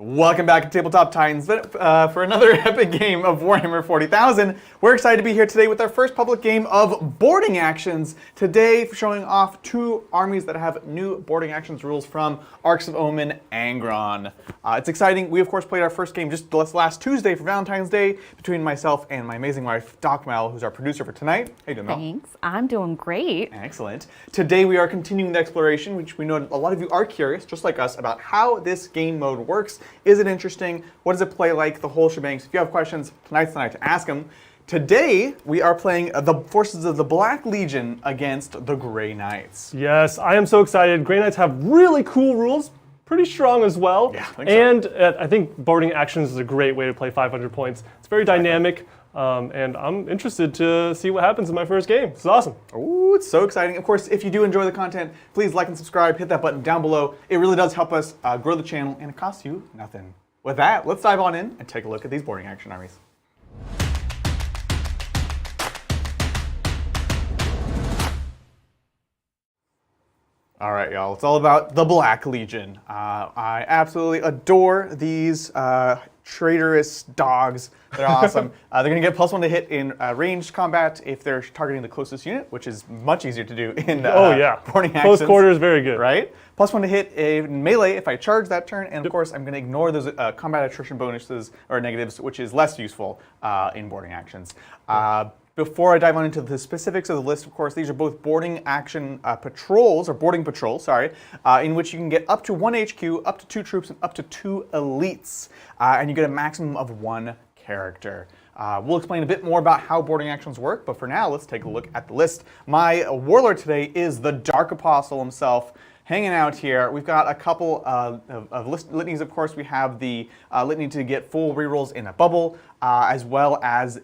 Welcome back to Tabletop Titans for another epic game of Warhammer 40,000. We're excited to be here today with our first public game of boarding actions. Today, showing off two armies that have new boarding actions rules from Arks of Omen, Angron. It's exciting. We, of course, played our first game just last Tuesday for Valentine's Day between myself and my amazing wife, Doc Mel, who's our producer for tonight. How you doing, Mel? Thanks. I'm doing great. Excellent. Today, we are continuing the exploration, which we know a lot of you are curious, just like us, about how this game mode works. Is it interesting? What does it play like? The whole shebang. So if you have questions, tonight's the night to ask them. Today, we are playing the forces of the Black Legion against the Grey Knights. Yes, I am so excited. Grey Knights have really cool rules, pretty strong as well. Yeah, I think and I think boarding actions is a great way to play 500 points. It's very dynamic, and I'm interested to see what happens in my first game. It's awesome. Ooh, it's so exciting. Of course, if you do enjoy the content, please like and subscribe. Hit that button down below. It really does help us grow the channel, and it costs you nothing. With that, let's dive on in and take a look at these boarding action armies. All right, y'all, it's all about the Black Legion. I absolutely adore these traitorous dogs. They're awesome. They're going to get +1 to hit in ranged combat if they're targeting the closest unit, which is much easier to do in boarding actions. Close quarters, very good. Right? +1 to hit in melee if I charge that turn, and of course I'm going to ignore those combat attrition bonuses or negatives, which is less useful in boarding actions. Before I dive on into the specifics of the list, of course, these are both boarding action patrols, or boarding patrols, sorry, in which you can get up to 1 HQ, up to 2 troops, and up to 2 elites. And you get a maximum of 1 character. We'll explain a bit more about how boarding actions work, but for now, let's take a look at the list. My warlord today is the Dark Apostle himself, hanging out here. We've got a couple of litanies, of course. We have the litany to get full rerolls in a bubble, as well as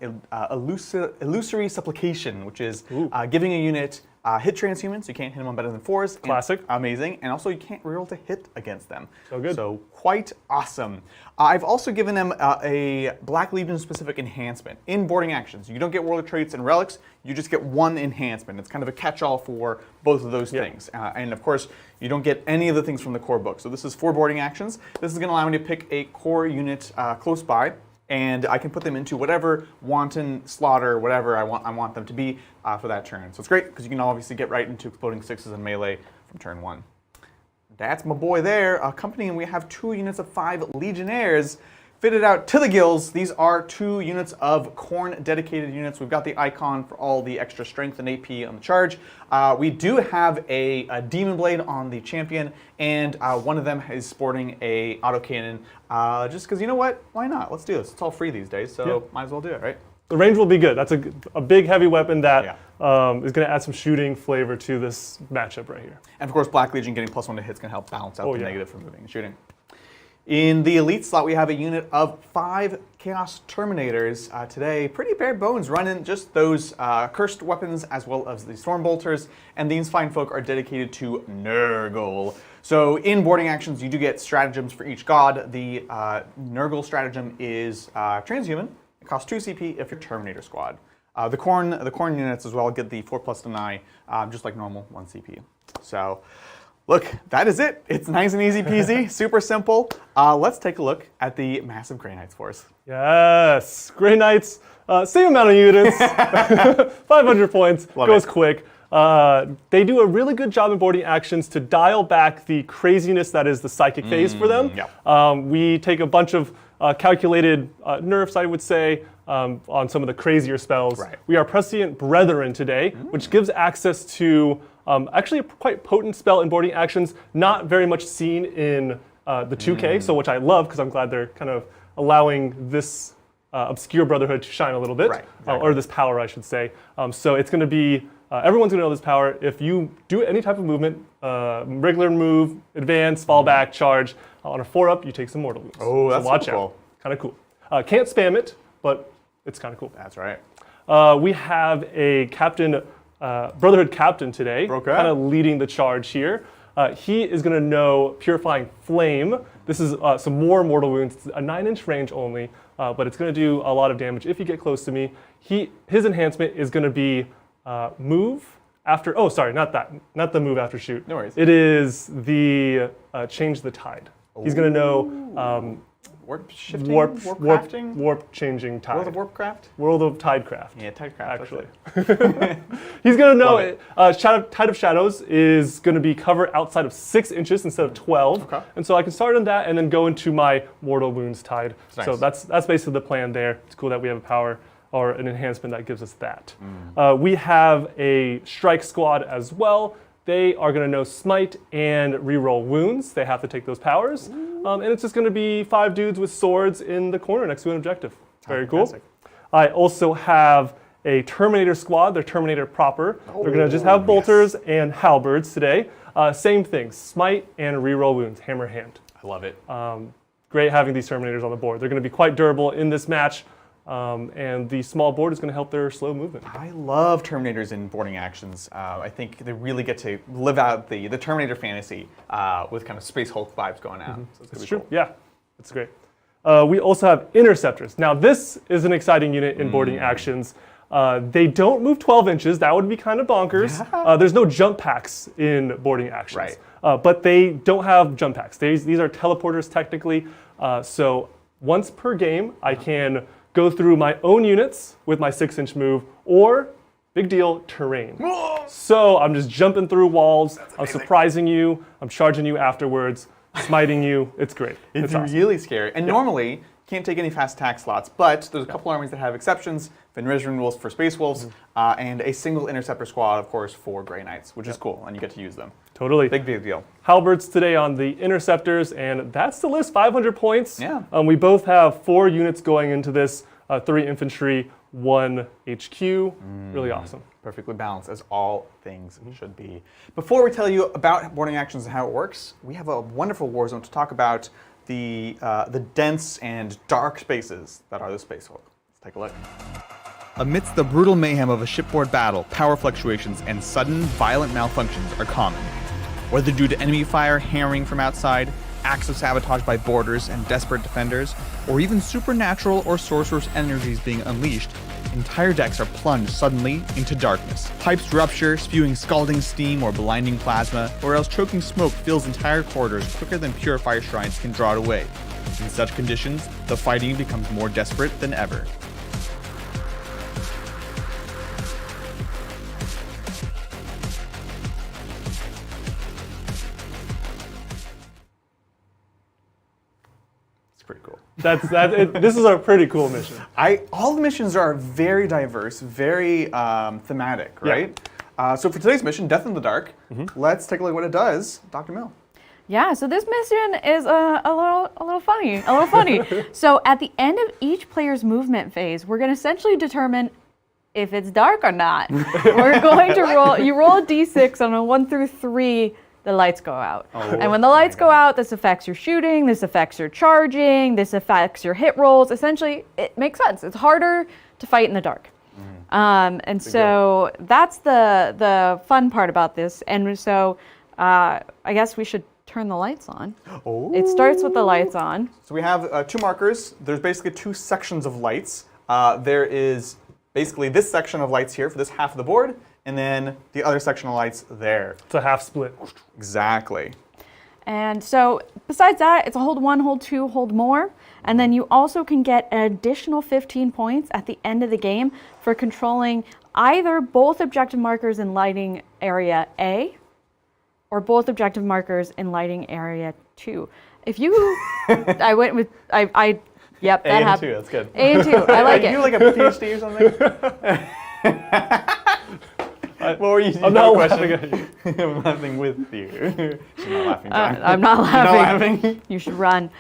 illusory supplication, which is giving a unit hit transhuman, so you can't hit them on better than 4s. Classic. Amazing. And also you can't reroll to hit against them. So good. So quite awesome. I've also given them a Black Legion specific enhancement in boarding actions. You don't get warlord traits and relics, you just get 1 enhancement. It's kind of a catch-all for both of those things. And of course, you don't get any of the things from the core book. So this is for boarding actions. This is going to allow me to pick a core unit close by, and I can put them into whatever wanton slaughter, whatever I want them to be for that turn. So it's great because you can obviously get right into exploding 6s in melee from turn 1. That's my boy there. Accompanying, we have 2 units of 5 Legionnaires fitted out to the gills. These are 2 units of Khorne dedicated units. We've got the icon for all the extra strength and AP on the charge. We do have a Demon Blade on the champion, and one of them is sporting a autocannon. Just because, you know what? Why not? Let's do this. It's all free these days, so might as well do it, right? The range will be good. That's a big, heavy weapon that is going to add some shooting flavor to this matchup right here. And of course, Black Legion getting +1 to hit is going to help balance out the negative from moving and shooting. In the elite slot, we have a unit of 5 Chaos Terminators today. Pretty bare bones, running just those cursed weapons as well as the Storm Bolters, and these fine folk are dedicated to Nurgle. So in boarding actions, you do get stratagems for each god. The Nurgle stratagem is transhuman. It costs 2 CP if you're Terminator squad. The Khorne units as well get the 4+ deny, just like normal, 1 CP. So, look, that is it. It's nice and easy peasy, super simple. Let's take a look at the massive Grey Knights force. Yes, Grey Knights, same amount of units, 500 points, goes quick. They do a really good job in boarding actions to dial back the craziness that is the psychic phase for them. We take a bunch of calculated nerfs, I would say, on some of the crazier spells. We are Prescient Brethren today, which gives access to actually a quite potent spell in boarding actions, not very much seen in the 2K, so which I love because I'm glad they're kind of allowing this obscure brotherhood to shine a little bit, or this power, I should say. So it's going to be, everyone's going to know this power. If you do any type of movement, regular move, advance, fall back, charge, on a 4-up, you take some mortal wounds. Oh, that's so watch cool. out. Kind of cool. Can't spam it, but it's kind of cool. That's right. We have a captain, Brotherhood captain today, kind of leading the charge here. He is going to know Purifying Flame. This is some more mortal wounds. It's a 9-inch range only, but it's going to do a lot of damage if you get close to me. His enhancement is going to be move after. Oh, sorry, not that. Not the move after shoot. No worries. It is the change the tide. He's going to know Warp shifting? Warp crafting? warp changing tide. World of Warpcraft? World of Tidecraft. Yeah, Tidecraft. Actually. He's going to know it. Tide of Shadows is going to be covered outside of 6 inches instead of 12. Okay. And so I can start on that and then go into my Mortal Wounds Tide. Nice. So that's basically the plan there. It's cool that we have a power or an enhancement that gives us that. We have a Strike Squad as well. They are going to know Smite and reroll wounds. They have to take those powers. And it's just going to be 5 dudes with swords in the corner next to an objective. Very cool. I also have a Terminator squad. They're Terminator proper. They're going to just have bolters and halberds today. Same thing, Smite and reroll wounds, hammer hand. I love it. Great having these Terminators on the board. They're going to be quite durable in this match. And the small board is going to help their slow movement. I love Terminators in boarding actions. I think they really get to live out the Terminator fantasy with kind of Space Hulk vibes going out. So it's true. Cool. Yeah, it's great. We also have Interceptors. Now this is an exciting unit in boarding actions. They don't move 12 inches. That would be kind of bonkers. There's no jump packs in boarding actions. Right. But they don't have jump packs. These are teleporters technically. So once per game, I can go through my own units with my 6-inch move, or, big deal, terrain. So I'm just jumping through walls, I'm surprising you, I'm charging you afterwards, smiting you, it's great. It's awesome. really scary. And normally, can't take any fast attack slots, but there's a couple armies that have exceptions. Fenrisian Wolves for Space Wolves, and a single Interceptor squad, of course, for Grey Knights, which is cool, and you get to use them. Totally. Big deal. Halberds today on the Interceptors, and that's the list, 500 points. Yeah. We both have 4 units going into this, 3 infantry, 1 HQ. Really awesome. Perfectly balanced, as all things should be. Before we tell you about boarding actions and how it works, we have a wonderful war zone to talk about the dense and dark spaces that are the Space Hulk. Let's take a look. Amidst the brutal mayhem of a shipboard battle, power fluctuations and sudden, violent malfunctions are common. Whether due to enemy fire hammering from outside, acts of sabotage by boarders and desperate defenders, or even supernatural or sorcerous energies being unleashed, entire decks are plunged suddenly into darkness. Pipes rupture, spewing scalding steam or blinding plasma, or else choking smoke fills entire corridors quicker than purifier shrines can draw it away. In such conditions, the fighting becomes more desperate than ever. Pretty cool. This is a pretty cool mission. All the missions are very diverse, very thematic, right? Yeah. So for today's mission, Death in the Dark, let's take a look at what it does. Dr. Mill. Yeah, so this mission is a little funny. So at the end of each player's movement phase, we're going to essentially determine if it's dark or not. We're going to roll. You roll a d6 on a 1 through 3. The lights go out. And when the lights go out, this affects your shooting, this affects your charging, this affects your hit rolls. Essentially, it makes sense. It's harder to fight in the dark. And so that's the fun part about this. And so I guess we should turn the lights on. It starts with the lights on. So we have 2 markers. There's basically 2 sections of lights. There is basically this section of lights here for this half of the board, and then the other section of lights there. It's a half split. Exactly. And so besides that, it's a hold 1, hold 2, hold more. And then you also can get an additional 15 points at the end of the game for controlling either both objective markers in lighting area A or both objective markers in lighting area 2. If you, I went with, yep, that happened. A and 2, that's good. A and 2, I like it. Are you like a PhD or something? What were you? I'm not laughing at you. I'm laughing with you. She's not laughing. I'm not laughing. You should run.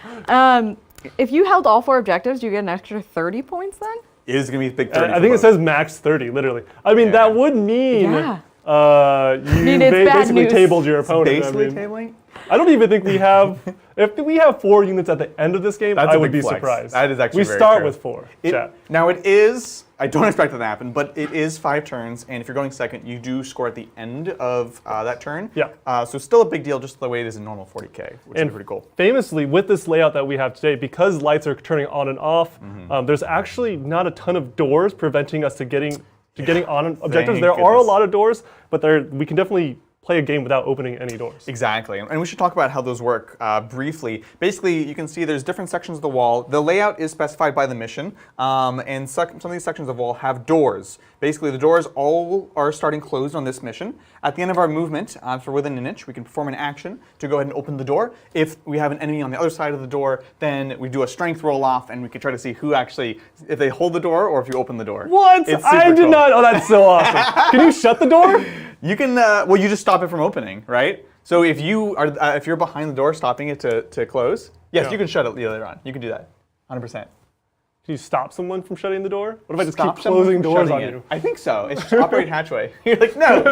If you held all 4 objectives, do you get an extra 30 points then? It is going to be a big 30. I think it says max 30, literally. I mean, that would mean you basically tabled your opponent. Basically tabling? I don't even think we have. If we have 4 units at the end of this game, I would be surprised. That is actually we start with 4. Now it is. I don't expect that to happen, but it is 5 turns, and if you're going second, you do score at the end of that turn. Yeah. So still a big deal, just the way it is in normal 40k, which is pretty cool. Famously, with this layout that we have today, because lights are turning on and off, there's actually not a ton of doors preventing us to getting on objectives. There are a lot of doors, but we can definitely play a game without opening any doors. Exactly, and we should talk about how those work briefly. Basically, you can see there's different sections of the wall. The layout is specified by the mission, and some of these sections of the wall have doors. Basically, the doors all are starting closed on this mission. At the end of our movement, for within an inch, we can perform an action to go ahead and open the door. If we have an enemy on the other side of the door, then we do a strength roll off, and we can try to see who actually, if they hold the door or if you open the door. What? I did not. Oh, that's so awesome. Can you shut the door? You can. Well, you just stop it from opening, right? So if you are, if you're behind the door, stopping it to close, yes, Yeah. you can shut it later on. You can do that, 100%. Can you stop someone from shutting the door? What if I just Stop keep someone closing from doors shutting on it. you? I think so. It's just operate hatchway. You're like, no. You're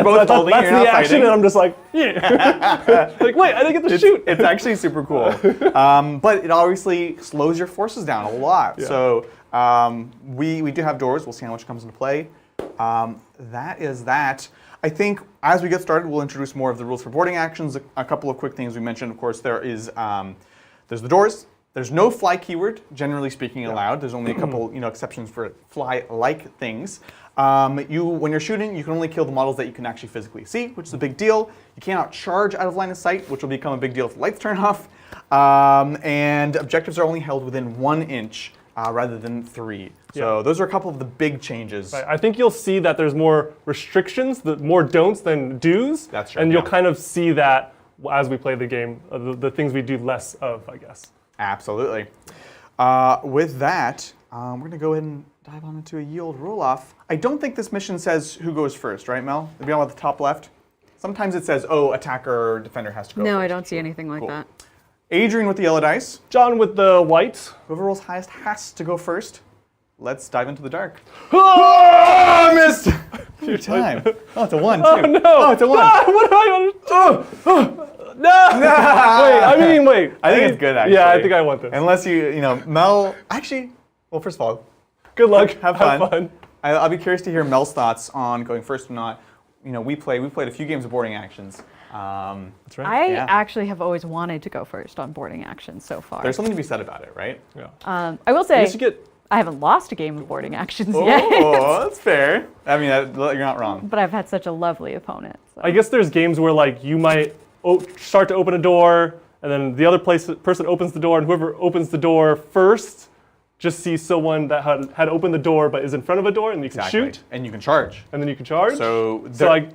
both holding, that's you're the not action, fighting. and I'm just like, yeah. Like, wait, I didn't get to shoot. It's actually super cool. But it obviously slows your forces down a lot. Yeah. So we do have doors. We'll see how much comes into play. That is that. I think as we get started, we'll introduce more of the rules for boarding actions. A couple of quick things we mentioned. Of course, there's the doors. There's no fly keyword, generally speaking, allowed. There's only a couple, exceptions for fly-like things. When you're shooting, you can only kill the models that you can actually physically see, which is a big deal. You cannot charge out of line of sight, which will become a big deal if the lights turn off. And objectives are only held within 1 inch rather than 3. So those are a couple of the big changes. Right. I think you'll see that there's more restrictions, more don'ts than do's. That's true, And you'll yeah. kind of see that as we play the game, the things we do less of, I guess. Absolutely. With that, we're going to go ahead and dive on into a yield roll-off. I don't think this mission says who goes first, right, Mel? It'll be on the top left. Sometimes it says, oh, attacker or defender has to go first. No, I don't see anything like Cool. that. Adrian with the yellow dice. John with the white. Whoever rolls highest has to go first. Let's dive into the dark. Oh, I missed! Your time. Oh, it's a 1, too. Oh, no. Oh, it's a 1. What do I No! Wait. I think it's good, actually. Yeah, I think I want this. Unless Mel... Actually, well, first of all, Good luck. have fun. I'll be curious to hear Mel's thoughts on going first or not. We played a few games of boarding actions. That's right. I Yeah. actually have always wanted to go first on boarding actions so far. There's something to be said about it, right? Yeah. I will I say, guess you get I haven't lost a game of boarding actions yet, Oh, that's fair. I mean, you're not wrong. but I've had such a lovely opponent. So. I guess there's games where like you might start to open a door, and then the other person opens the door, and whoever opens the door first just sees someone that had opened the door but is in front of a door, and you can shoot, And you can charge. and then you can charge. So, like,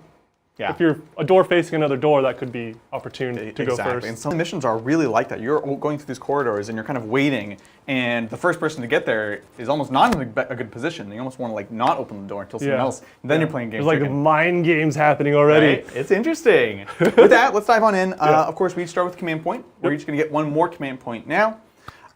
yeah. if you're a door facing another door, that could be opportune to go Exactly. first. And some missions are really like that. You're going through these corridors and you're kind of waiting, and the first person to get there is almost not in a good position. You almost want to like not open the door until someone else. And then you're playing games. There's like mind games happening already. Right? It's interesting. With that, let's dive on in. Of course, we start with command point. We're each going to get one more command point now.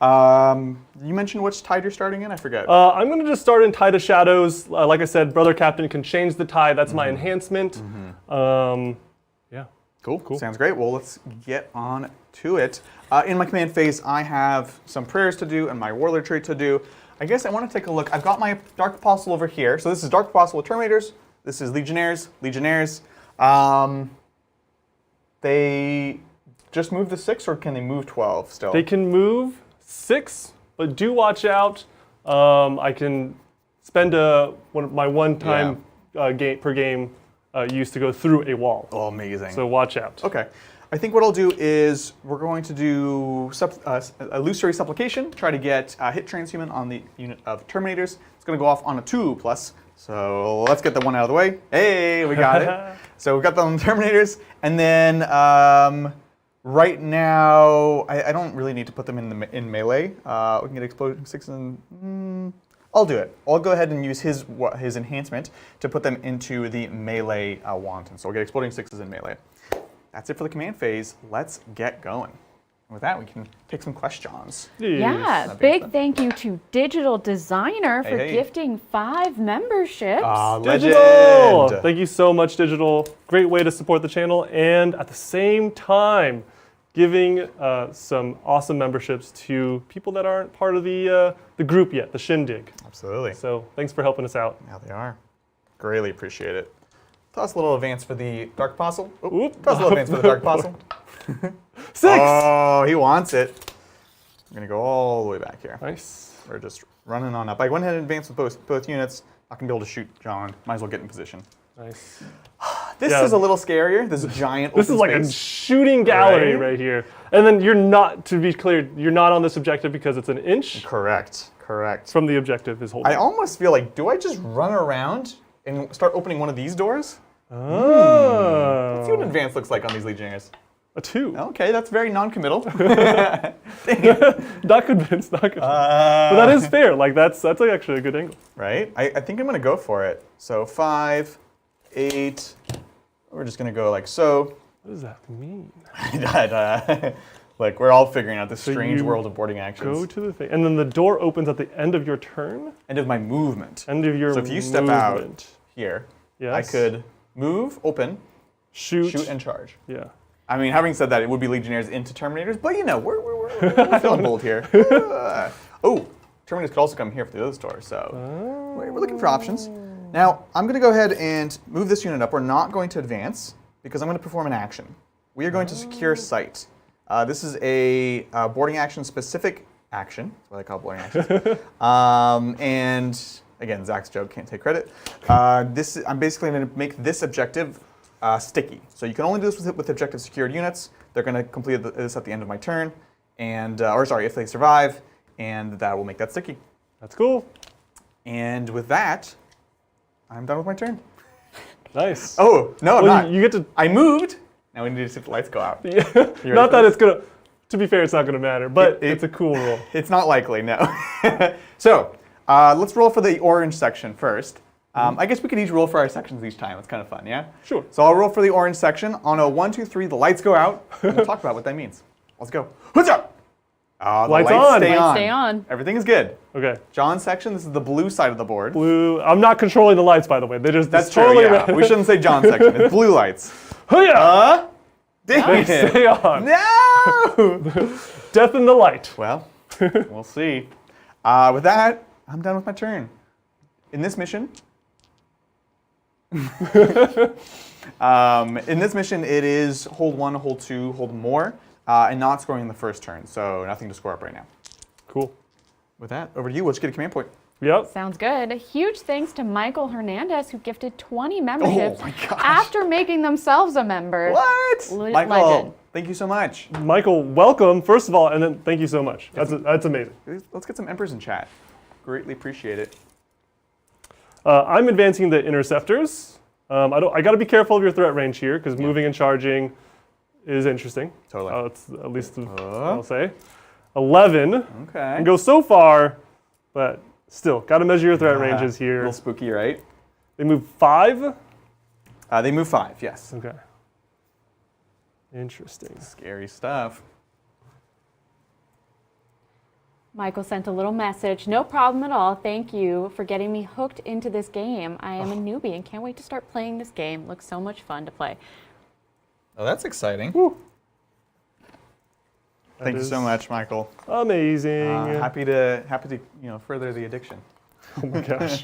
You mentioned which tide you're starting in? I forget. I'm going to just start in Tide of Shadows. Like I said, Brother Captain can change the tide. That's my enhancement. Yeah. Cool. Sounds great. Well, let's get on to it. In my command phase, I have some prayers to do and my warlord trait to do. I guess I want to take a look. I've got my Dark Apostle over here. So this is Dark Apostle with Terminators. This is Legionnaires. They just move to 6, or can they move 12 still? They can move 6, but do watch out. I can spend my one-time game per game use to go through a wall. Oh, amazing. So watch out. Okay. I think what I'll do is we're going to do illusory supplication, try to get hit transhuman on the unit of Terminators. It's going to go off on a 2+. So let's get the 1 out of the way. Hey, we got it. So we've got the Terminators, and then right now I don't really need to put them in melee. We can get exploding 6 and I'll do it. I'll go ahead and use his enhancement to put them into the melee wanton. So we'll get exploding 6s in melee. That's it for the command phase. Let's get going. And with that, we can take some questions. Yeah, That being big said. thank you to Digital Designer for Hey. gifting 5 memberships. Digital! Legend. Thank you so much, Digital. Great way to support the channel, and at the same time, giving some awesome memberships to people that aren't part of the group yet, the Shindig. Absolutely. So thanks for helping us out. Now they are. Greatly appreciate it. Toss a little advance for the Dark Apostle. Oop. Toss a little advance for the Dark Apostle. 6! Oh, he wants it. I'm going to go all the way back here. Nice. We're just running on up. I went ahead and advanced with both units. Not going to be able to shoot John. Might as well get in position. Nice. This is a little scarier. This giant. This is like a shooting gallery right here. And then you're not, to be clear, you're not on this objective because it's an inch. Correct. From the objective is holding. I almost feel like, do I just run around and start opening one of these doors? Oh. Let's see what advance looks like on these Legionnaires. A 2. Okay, that's very non-committal. Not convinced, not convinced. But that is fair. Like that's like actually a good angle. Right? I think I'm gonna go for it. So 5, 8. We're just gonna go like so. What does that mean? Like we're all figuring out this So strange you world of boarding actions. Go to the thing, and then the door opens at the end of your turn. End of my movement. End of your So if you step movement. out here, Yes. I could move, open, shoot, and charge. Yeah. I mean, having said that, it would be Legionnaires into Terminators, but you know, we're feeling bold here. Oh, Terminators could also come here for the other store, so we're looking for options. Now, I'm going to go ahead and move this unit up. We're not going to advance because I'm going to perform an action. We are going to secure site. This is a boarding action specific action. That's what I call boarding actions. And again, Zach's joke, can't take credit. I'm basically going to make this objective sticky. So you can only do this with objective secured units. They're going to complete this at the end of my turn, and if they survive, and that will make that sticky. That's cool. And with that, I'm done with my turn. Nice. Oh, no, I'm not. You get to. I moved. Now we need to see if the lights go out. Yeah. Not that it's gonna. To be fair, it's not gonna matter, but it's a cool roll. It's not likely, no. So let's roll for the orange section first. I guess we could each roll for our sections each time. It's kind of fun, yeah? Sure. So I'll roll for the orange section. On a 1, 2, 3, the lights go out. And we'll talk about what that means. Let's go. What's up? The Lights lights on. stay Lights on. stay on. Everything is good. Okay. John's section, this is the blue side of the board. Blue. I'm not controlling the lights, by the way. They just. That's it's true, totally yeah. We shouldn't say John's section. It's blue lights. Hiya! Dang it. Stay on. No! Death in the light. Well, we'll see. With that, I'm done with my turn. In this mission, it is hold 1, hold 2, hold more, and not scoring in the first turn. So nothing to score up right now. Cool. With that, over to you. Let's get a command point. Yep. Sounds good. Huge thanks to Michael Hernandez, who gifted 20 memberships Oh my gosh. after making themselves a member. What? Michael, Legend. thank you so much. Michael, welcome, first of all, and then thank you so much. That's amazing. Let's get some Emperors in chat. Greatly appreciate it. I'm advancing the interceptors. I got to be careful of your threat range here because moving and charging is interesting. Totally. That's at least I'll say. 11. Okay. And go so far, but still got to measure your threat ranges A here. little spooky, right? They move 5. They move 5, yes. Okay. Interesting. Scary stuff. Michael sent a little message. No problem at all. Thank you for getting me hooked into this game. I am a newbie and can't wait to start playing this game. Looks so much fun to play. Oh, that's exciting. Woo. Thank you so much, Michael. Amazing. Happy to further the addiction. Oh my gosh.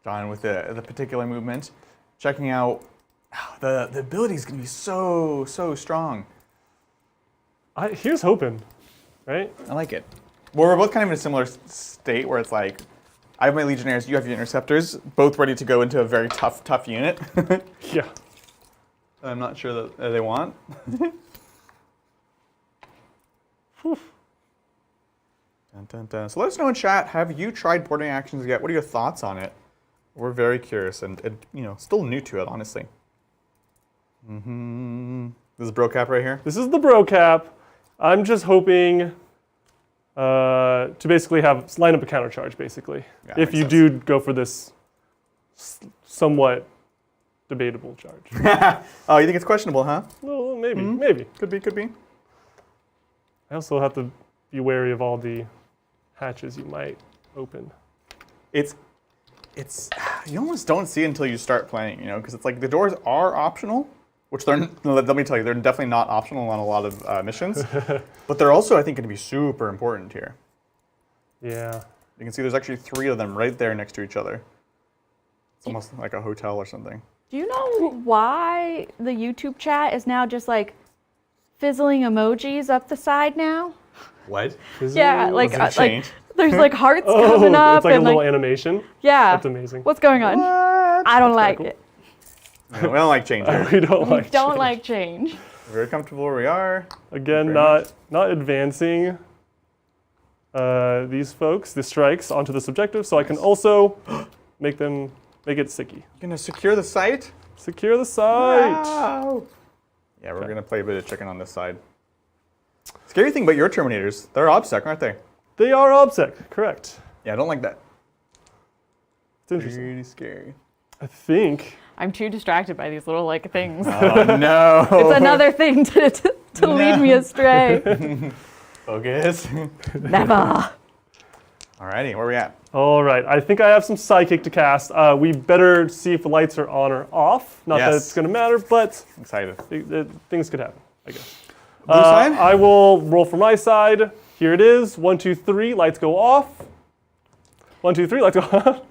John with the particular movement, checking out the ability is going to be so strong. Here's hoping, right? I like it. Well, we're both kind of in a similar state where it's like, I have my Legionnaires, you have your Interceptors, both ready to go into a very tough unit. Yeah. I'm not sure that they want. Dun, dun, dun. So let us know in chat, have you tried boarding actions yet? What are your thoughts on it? We're very curious and still new to it, honestly. This is bro cap right here. This is the bro cap. I'm just hoping to basically line up a counter charge, basically. Yeah, if you makes do go for this somewhat debatable charge. Oh, you think it's questionable, huh? Well, maybe. Could be. I also have to be wary of all the hatches you might open. It's you almost don't see it until you start playing, because it's like the doors are optional, which let me tell you, they're definitely not optional on a lot of missions, but they're also, I think, going to be super important here. Yeah. You can see there's actually 3 of them right there next to each other. It's almost like a hotel or something. Do you know why the YouTube chat is now just like fizzling emojis up the side now? What? Yeah, like There's like hearts coming up. It's like a and little animation. Yeah. That's amazing. What's going on? What? I don't like cool. it. We don't like change here. We don't We like don't change. like change. Very comfortable where we are. Again, Very not advancing these folks, the strikes, onto this objective, so I can also make it sticky. You're gonna secure the site? Secure the site. Wow. Yeah, we're gonna play a bit of chicken on this side. Scary thing about your Terminators, they're OBSEC, aren't they? They are OBSEC, correct. Yeah, I don't like that. It's interesting. Pretty scary. I think. I'm too distracted by these little like things. Oh no. It's another thing to lead me astray. Focus. Never. Alrighty, where are we at? All right, I think I have some Psychic to cast. We better see if the lights are on or off. Not that Yes. it's going to matter, but Excited. things could happen, I guess. Blue side? I will roll for my side. Here it is. 1, 2, 3. Lights go off. 1, 2, 3. Lights go off.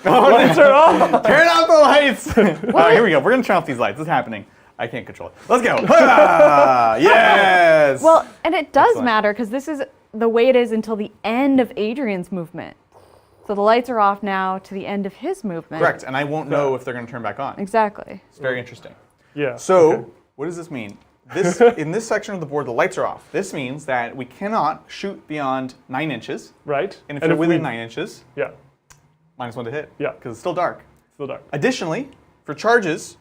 Lights are off. Turn off the lights! Alright, here we go. We're gonna turn off these lights. It's happening. I can't control it. Let's go. Ah, yes! Well, and it does Excellent. matter because this is the way it is until the end of Adrian's movement. So the lights are off now to the end of his movement. Correct, and I won't know if they're gonna turn back on. Exactly. It's very interesting. Yeah. So, okay. what does this mean? In this section of the board, the lights are off. This means that we cannot shoot beyond 9 inches. Right. And if you're within 9 inches, Yeah. -1 to hit. Yeah. Because it's still dark. Still dark. Additionally, for charges,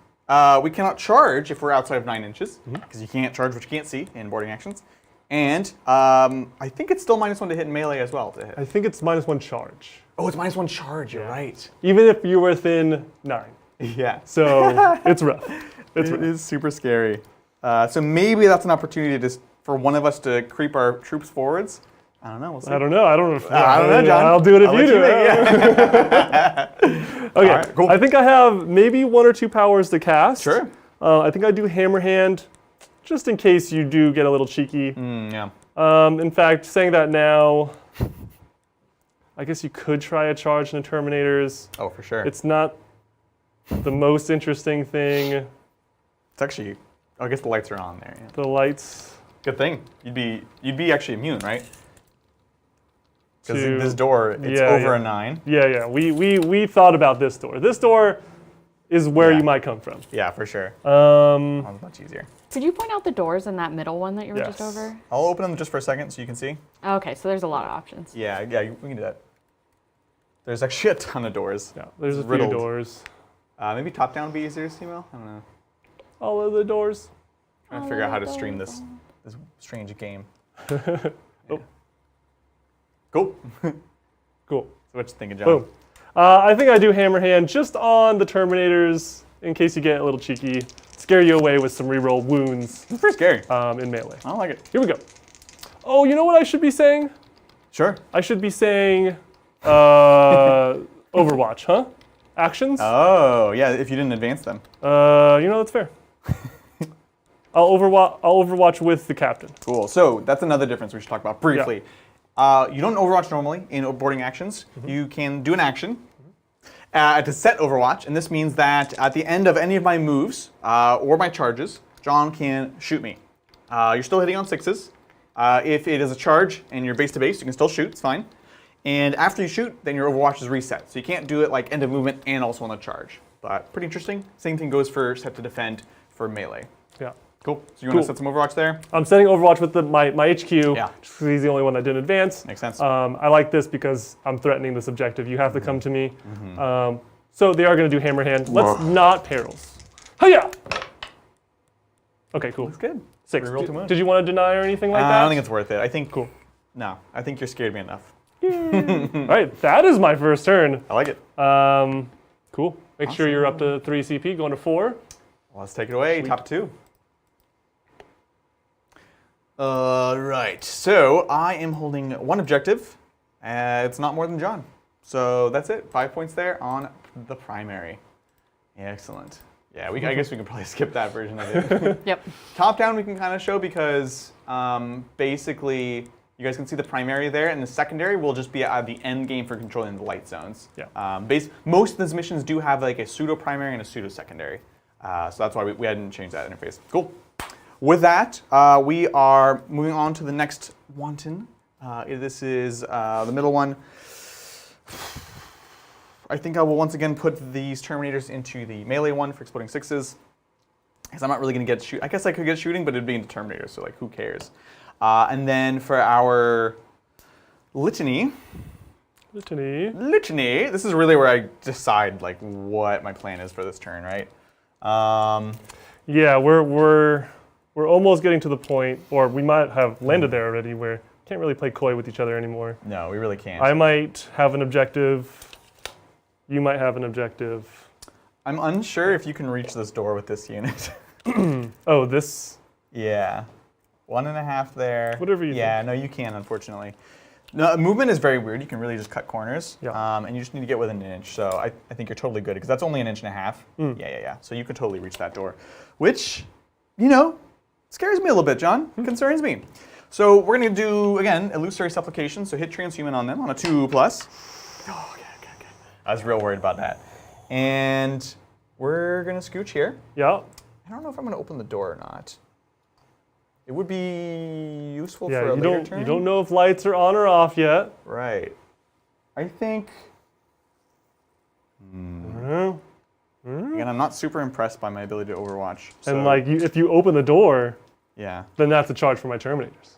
we cannot charge if we're outside of 9 inches, because you can't charge what you can't see in boarding actions. And I think it's still -1 to hit in melee as well. To hit. I think it's -1 charge. Oh, it's -1 charge. You're right. Even if you're within 9. Yeah. So it's rough. It's It rough. is super scary. So maybe that's an opportunity for one of us to creep our troops forwards. I don't know. We'll see. I don't know. I don't know. If, I don't know, John. I'll do it if I'll you let do make- it. yeah. Okay. right, cool. I think I have maybe 1 or 2 powers to cast. Sure. I think I do Hammer Hand, just in case you do get a little cheeky. Yeah. In fact, saying that now, I guess you could try a charge in the Terminators. Oh, for sure. It's not the most interesting thing. It's actually. Oh, I guess the lights are on there. Yeah. The lights. Good thing. You'd be actually immune, right? Because To- this door, it's yeah, over yeah. a 9. Yeah. We thought about this door. This door is where Yeah. you might come from. Yeah, for sure. Oh, it's much easier. Could you point out the doors in that middle one that you were just Yes. over? I'll open them just for a second so you can see. Okay, so there's a lot of options. Yeah, we can do that. There's actually a ton of doors. Yeah, there's a few Riddled. doors. Maybe top down would be easier to see, Mel? I don't know. All of the doors. Trying to figure out how to stream this strange game. Oh. Cool. So Cool. what you thinking, John? Boom. I think I do Hammer Hand just on the Terminators in case you get a little cheeky. Scare you away with some reroll wounds It's pretty scary. in melee. I don't like it. Here we go. Oh, you know what I should be saying? Sure. I should be saying Overwatch, huh? Actions? Oh, yeah, if you didn't advance them. You know, that's fair. I'll Overwatch with the captain. Cool. So that's another difference we should talk about briefly. You don't Overwatch normally in boarding actions. You can do an action to set Overwatch, and this means that at the end of any of my moves or my charges, John can shoot me. You're still hitting on 6s. If it is a charge and you're base to base, you can still shoot. It's fine. And after you shoot, then your Overwatch is reset. So you can't do it like end of movement and also on a charge. But pretty interesting. Same thing goes for set to defend for melee. Yeah. Cool. So you want to set some Overwatch there? I'm setting Overwatch with my HQ. Yeah. Just 'cause he's the only one that didn't advance. Makes sense. I like this because I'm threatening this objective. You have to come to me. So they are going to do Hammer Hand. Let's not perils. Hiya! Okay, cool. That's good. 6. Reroll to wound. Did you want to deny or anything like that? I don't think it's worth it. I think Cool. No, I think you're scared me enough. All right, that is my first turn. I like it. Cool. Make sure you're up to 3 CP, going to 4. Well, let's take it away. Top 2. Right. So I am holding one objective. It's not more than John. So that's it. 5 points there on the primary. Excellent. Yeah, I guess we can probably skip that version of it. Yep. Top down we can kind of show because basically you guys can see the primary there, and the secondary will just be at the end game for controlling the light zones. Yeah. Most of these missions do have like a pseudo primary and a pseudo secondary, so that's why we hadn't changed that interface. Cool. With that, we are moving on to the next wanton. This is the middle one. I think I will once again put these Terminators into the melee one for exploding 6s. Because I'm not really going to get shoot. I guess I could get shooting, but it'd be into Terminators, so like who cares? And then for our Litany. This is really where I decide like what my plan is for this turn, right? Yeah, we're almost getting to the point, or we might have landed there already, where we can't really play coy with each other anymore. No, we really can't. I might have an objective. You might have an objective. I'm unsure if you can reach this door with this unit. Oh, this? Yeah. 1.5 there. Whatever you Yeah, no, you can, unfortunately. No, movement is very weird. You can really just cut corners. Yeah. And you just need to get within an inch. So I think you're totally good, because that's only 1.5 inches. Yeah. So you could totally reach that door, which, you know, scares me a little bit, John. Concerns me. So we're going to do, again, illusory supplication. So hit transhuman on them on a 2+. Oh, okay. I was real worried about that. And we're going to scooch here. Yeah. I don't know if I'm going to open the door or not. It would be useful Yeah, for a later turn. You don't know if lights are on or off yet. Right. I think... Again, I'm not super impressed by my ability to overwatch. So, And like, if you open the door, yeah. then that's a charge for my Terminators.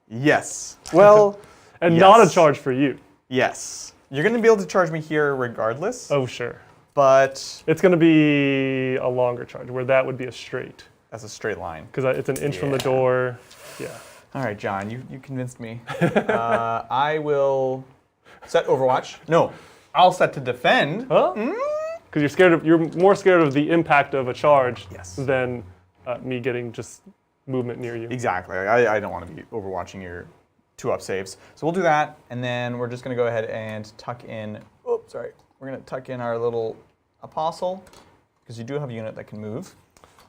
Yes. Well, And yes. not a charge for you. Yes. You're going to be able to charge me here regardless. Oh, sure. But... It's going to be a longer charge, where that would be a straight. That's a straight line. Because it's an inch from the door. Yeah. All right, John, you convinced me. I will set Overwatch. No, I'll set to defend. Huh? Because you're more scared of the impact of a charge than me getting just movement near you. Exactly. I don't want to be overwatching your 2-up saves. So we'll do that, and then we're just going to go ahead and tuck in. Oh, sorry. We're going to tuck in our little Apostle, because you do have a unit that can move.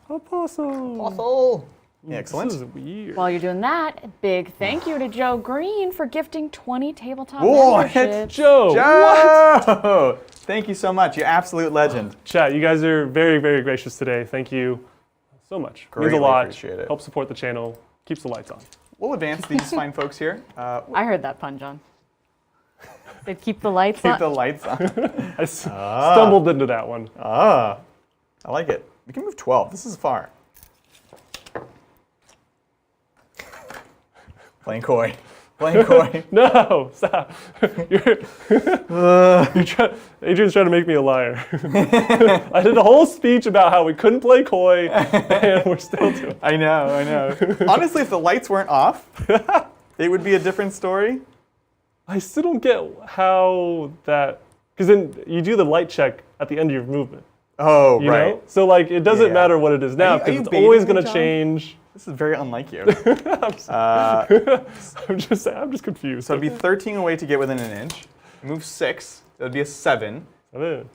Apostle. Yeah, excellent. This is weird. While you're doing that, big thank you to Joe Green for gifting 20 tabletop Whoa, memberships. Joe! Joe! Thank you so much. You absolute legend. Chat, you guys are very, very gracious today. Thank you so much. Greatly Means a lot. appreciate it. Helps support the channel. Keeps the lights on. We'll advance these fine folks here. I heard that pun, John. They'd keep the lights Keep on. the lights on. I stumbled into that one. I like it. We can move 12. This is far. Playing coy. Playing coy. No, stop. Adrian's trying to make me a liar. I did a whole speech about how we couldn't play coy, and we're still doing it. I know. Honestly, if the lights weren't off, it would be a different story. I still don't get how that, because then you do the light check at the end of your movement. Oh, You right. know? So like, it doesn't Yeah. matter what it is now, Are because you it's baiting always me, going to John? change. This is very unlike you. I'm just confused. So it'd be 13 away to get within an inch. Move 6. That would be a 7. Not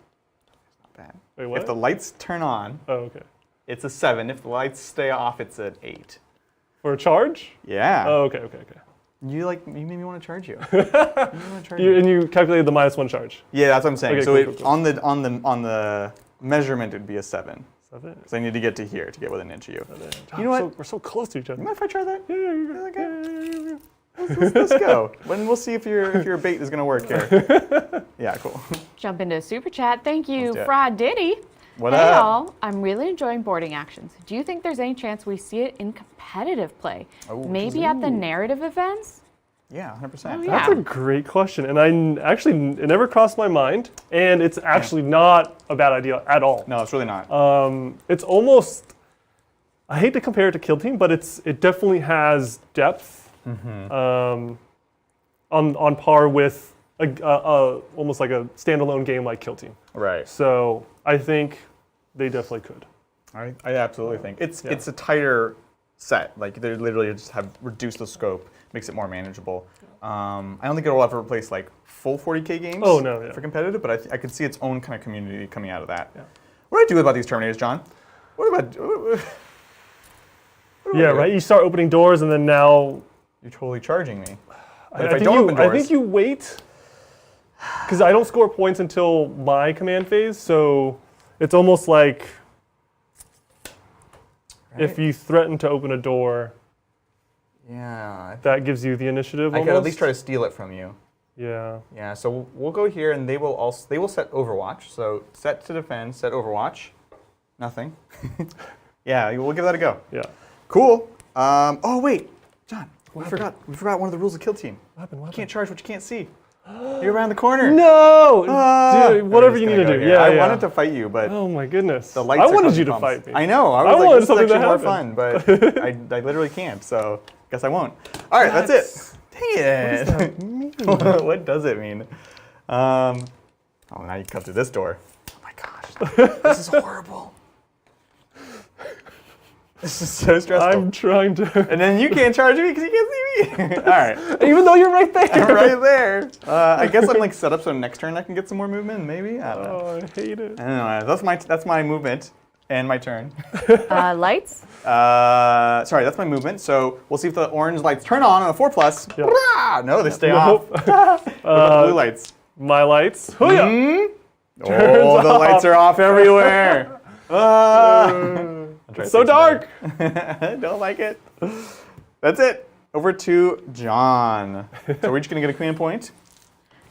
Bad. Wait, what? If the lights turn on, Oh, okay. it's a 7. If the lights stay off, it's an 8. For a charge? Yeah. Oh, okay. You made me want to charge you. You made me want to charge you. And you calculated the -1 charge. Yeah, that's what I'm saying. Okay, So cool. on the measurement, it'd be a 7. 7. Because I need to get to here to get within an inch of you. You know what? We're so close to each other. You mind if I try that? Yeah, Okay. Let's go. When we'll see if your bait is gonna work here. Yeah, cool. Jump into super chat. Thank you, Let's do it. Fried Diddy. What Hey up? y'all, I'm really enjoying boarding actions. Do you think there's any chance we see it in competitive play? Oh, Maybe at the narrative events? Yeah, 100%. Oh, yeah. That's a great question, and it never crossed my mind, and it's actually not a bad idea at all. No, it's really not. It's almost, I hate to compare it to Kill Team, but it definitely has depth, on par with almost like a standalone game like Kill Team. Right. So I think they definitely could. I absolutely think it's a tighter set. Like they literally just have reduced the scope, makes it more manageable. I don't think it'll ever replace like full 40k games. Oh, no, yeah. For competitive, but I could see its own kind of community coming out of that. Yeah. What do I do about these Terminators, John? What do I Yeah, do? right. You start opening doors, and then now You're totally charging me. But I if I think don't open doors, I think you wait, because I don't score points until my command phase, so it's almost like if you threaten to open a door, Yeah. That gives you the initiative. I almost. could at least try to steal it from you. Yeah. Yeah. So we'll go here, and they will set Overwatch. So set to defend, set Overwatch. Nothing. Yeah, we'll give that a go. Yeah. Cool. Oh wait, John, we forgot one of the rules of Kill Team. What happened? You can't charge what you can't see. You're around the corner. No! Ah. Dude, whatever you I'm need just to gonna do. go here. Yeah, I yeah. wanted to fight you, but Oh my goodness. the lights I are wanted causing you to problems. fight me. I know. I was wanted like, this is something to actually more happen. fun, but I literally can't. So guess I won't. All right, that's it. Dang it. What does that mean? What does it mean? Oh, now you come through this door. Oh my gosh, this is horrible. This is so stressful. I'm trying to. And then you can't charge me because you can't see me. All right. Even though you're right there. I'm right there. I guess I'm like set up so next turn I can get some more movement, maybe? I don't know. Oh, I hate it. I don't know. That's my movement and my turn. Lights? Sorry, that's my movement. So we'll see if the orange lights turn on a 4+. Yep. Rah! No, they stay Nope. off. What about the blue lights? My lights. Hoo-yah! Oh, the lights are off everywhere. It's so dark. I don't like it. That's it. Over to John. So we're just going to get a command point.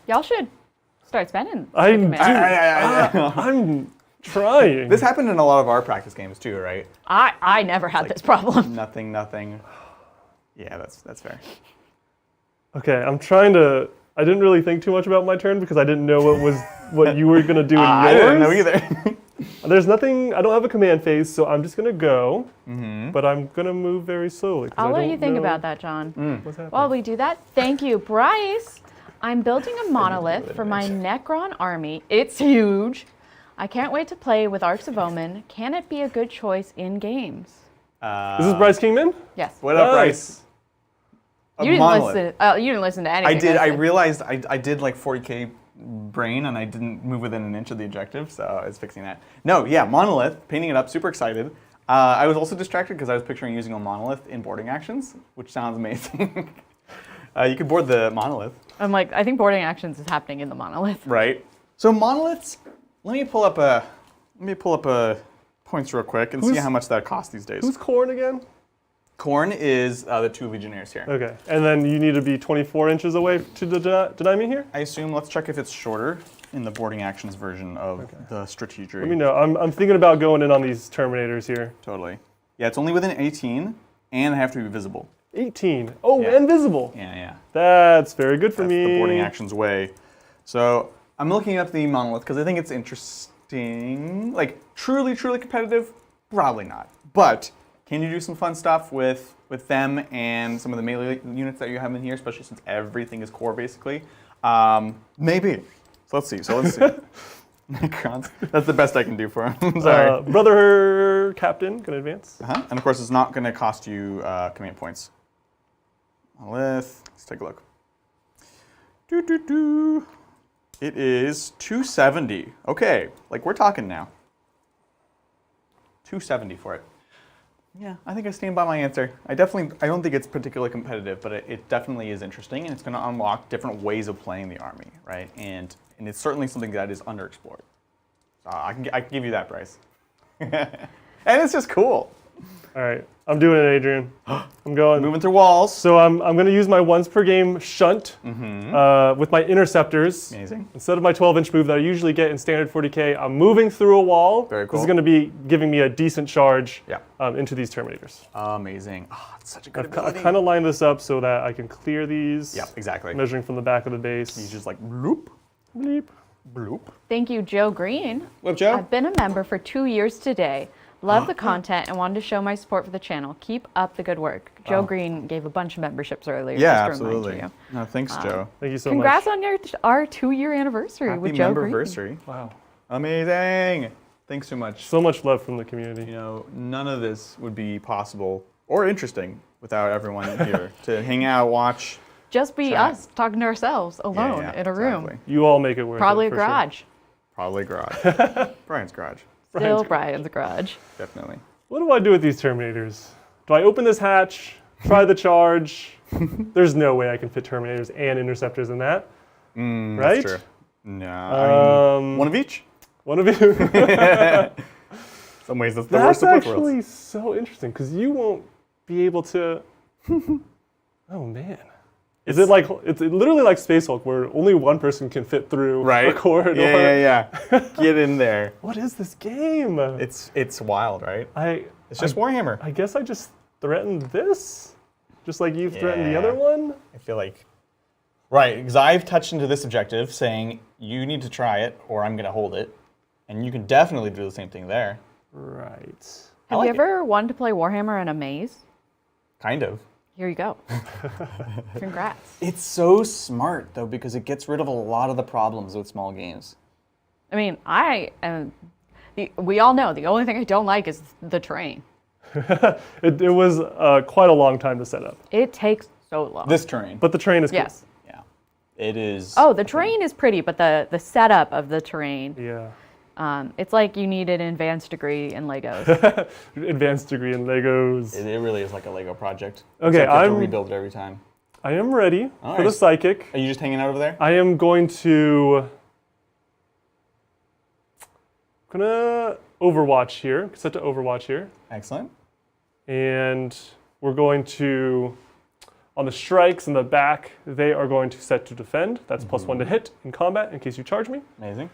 Y'all should start spending. I'm command. I'm trying. This happened in a lot of our practice games too, right? I never had this problem. Nothing. Yeah, that's fair. Okay, I'm trying to. I didn't really think too much about my turn because I didn't know what you were gonna do in yours. I didn't know either. There's nothing. I don't have a command phase, so I'm just gonna go. But I'm gonna move very slowly. I'll let you think about that, John. What's happening? While we do that, thank you, Bryce. I'm building a monolith for my Necron army. It's huge. I can't wait to play with Arks of Omen. Can it be a good choice in games? Is this Bryce Kingman? Yes. What up, Bryce? You didn't listen to anything. I did. I said. realized I did like 40k brain, and I didn't move within an inch of the objective, so I was fixing that. No, yeah, monolith, painting it up, super excited. I was also distracted because I was picturing using a monolith in boarding actions, which sounds amazing. You could board the monolith. I'm like, I think boarding actions is happening in the monolith. Right. So monoliths. Let me pull up points real quick and see how much that costs these days. Who's Corn again? Corn is the 2 legionnaires here. Okay, and then you need to be 24 inches away to deny me here? I assume, let's check if it's shorter in the boarding actions version of the strategery. Let me know. I'm thinking about going in on these Terminators here. Totally. Yeah, it's only within 18, and I have to be visible. 18. Oh, Yeah. invisible. Yeah. That's very good for That's me. the boarding actions way. So I'm looking up the monolith because I think it's interesting. Like, truly competitive? Probably not. But can you do some fun stuff with them and some of the melee units that you have in here, especially since everything is core, basically? Maybe. So let's see. Necrons. That's the best I can do for him. Sorry. Brother Captain, can I advance? And of course, it's not going to cost you command points. Monolith. Let's take a look. It is 270. Okay, like we're talking now. 270 for it. Yeah, I think I stand by my answer. I don't think it's particularly competitive, but it definitely is interesting, and it's going to unlock different ways of playing the army, right? And it's certainly something that is underexplored. So I can give you that, Bryce. And it's just cool. All right, I'm doing it, Adrian. I'm going. Moving through walls. So I'm going to use my once per game shunt with my interceptors. Amazing. Instead of my 12-inch move that I usually get in standard 40k, I'm moving through a wall. Very cool. This is going to be giving me a decent charge Yeah. into these Terminators. Amazing. Oh, it's such a good I've ability. kind of lined this up so that I can clear these. Yeah, exactly. Measuring from the back of the base. He's just like bloop, Bleep. bloop. Thank you, Joe Green. What's Joe? I've been a member for 2 years today. Love the content and wanted to show my support for the channel. Keep up the good work. Joe Green gave a bunch of memberships earlier. Yeah, just to remind absolutely. you. No, thanks, Joe. Thank you so Congrats much. on our 2-year anniversary Happy with Joe Green. memberversary. Wow. Amazing. Thanks so much. So much love from the community. You know, none of this would be possible or interesting without everyone here to hang out, watch. Just be Chat. us talking to ourselves alone Yeah, in a room. exactly. You all make it worth Probably it. a for sure. garage. Probably garage. Brian's garage. Still Brian's garage. Definitely. What do I do with these Terminators? Do I open this hatch, try the charge? There's no way I can fit Terminators and Interceptors in that. Right? That's true. No. I mean, one of each? One of you. Some ways that's the That's worst of both worlds. actually so interesting because you won't be able to. Oh man. Is it like, it's literally like Space Hulk where only one person can fit through a corridor? Yeah. Get in there. What is this game? It's wild, right? It's just I Warhammer. I guess I just threatened this, just like you've threatened the other Yeah. one. I feel like, right, because I've touched into this objective saying you need to try it or I'm going to hold it. And you can definitely do the same thing there. Right. Have like you ever wanted to play Warhammer in a maze? Kind of. Here you go. Congrats. It's so smart, though, because it gets rid of a lot of the problems with small games. I mean, we all know the only thing I don't like is the terrain. It was quite a long time to set up, It takes so long. This terrain. but the terrain is cool. Yes. Yeah. It is. Oh, the terrain is pretty, but the setup of the terrain, Yeah. it's like you need an advanced degree in Legos. Advanced degree in Legos. It really is like a Lego project. Okay, Except you have to I'm- rebuild it every time. I am ready for Alright. the psychic. Are you just hanging out over there? I am going to Overwatch here. Set to Overwatch here. Excellent. And we're going to, on the strikes in the back, they are going to set to defend. That's +1 to hit in combat in case you charge me. Amazing.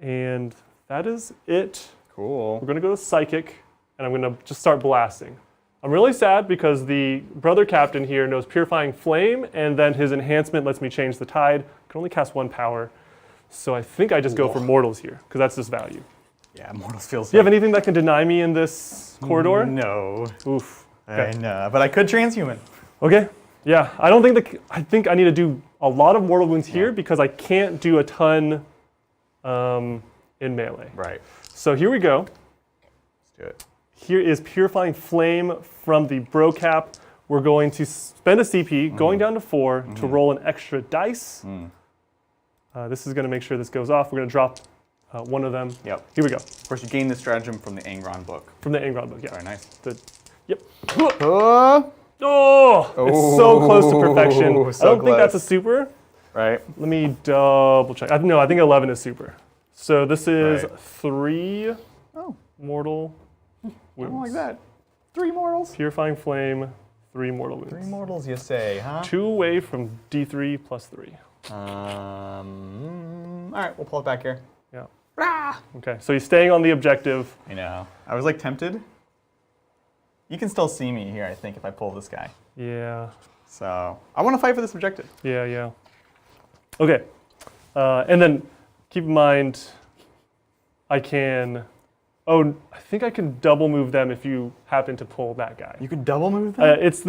And that is it. Cool. We're gonna go to Psychic, and I'm gonna just start blasting. I'm really sad because the brother captain here knows Purifying Flame, and then his enhancement lets me change the tide. I can only cast 1 power. So I think I just go for Mortals here, because that's just value. Yeah, Mortals feels. Do you have anything that can deny me in this corridor? No. Oof. I know, but I could transhuman. Okay. Yeah, I don't think I think I need to do a lot of mortal wounds here because I can't do a ton in melee. Right. So here we go. Let's do it. Here is Purifying Flame from the Bro Cap. We're going to spend a CP, going down to 4 to roll an extra dice. This is going to make sure this goes off. We're going to drop one of them. Yep. Here we go. Of course, you gain this stratagem from the Angron book. From the Angron book. Yeah. Very nice. Yep. Oh, Oh, it's so close to perfection. So I don't think that's a close. super. right. Let me double check. No, I think 11 is super. So this is Right. 3 Oh, mortal I wounds. don't like that. 3 mortals. Purifying Flame, 3 mortal wounds. 3 mortals, you say, huh? 2 away from D3 plus 3. All right, we'll pull it back here. Yeah. Ah! Okay, so he's staying on the objective. I know. I was like tempted. You can still see me here, I think, if I pull this guy. Yeah, So I want to fight for this objective. yeah. Okay, and then keep in mind, I can, I think I can double move them if you happen to pull that guy. You can double move them? It's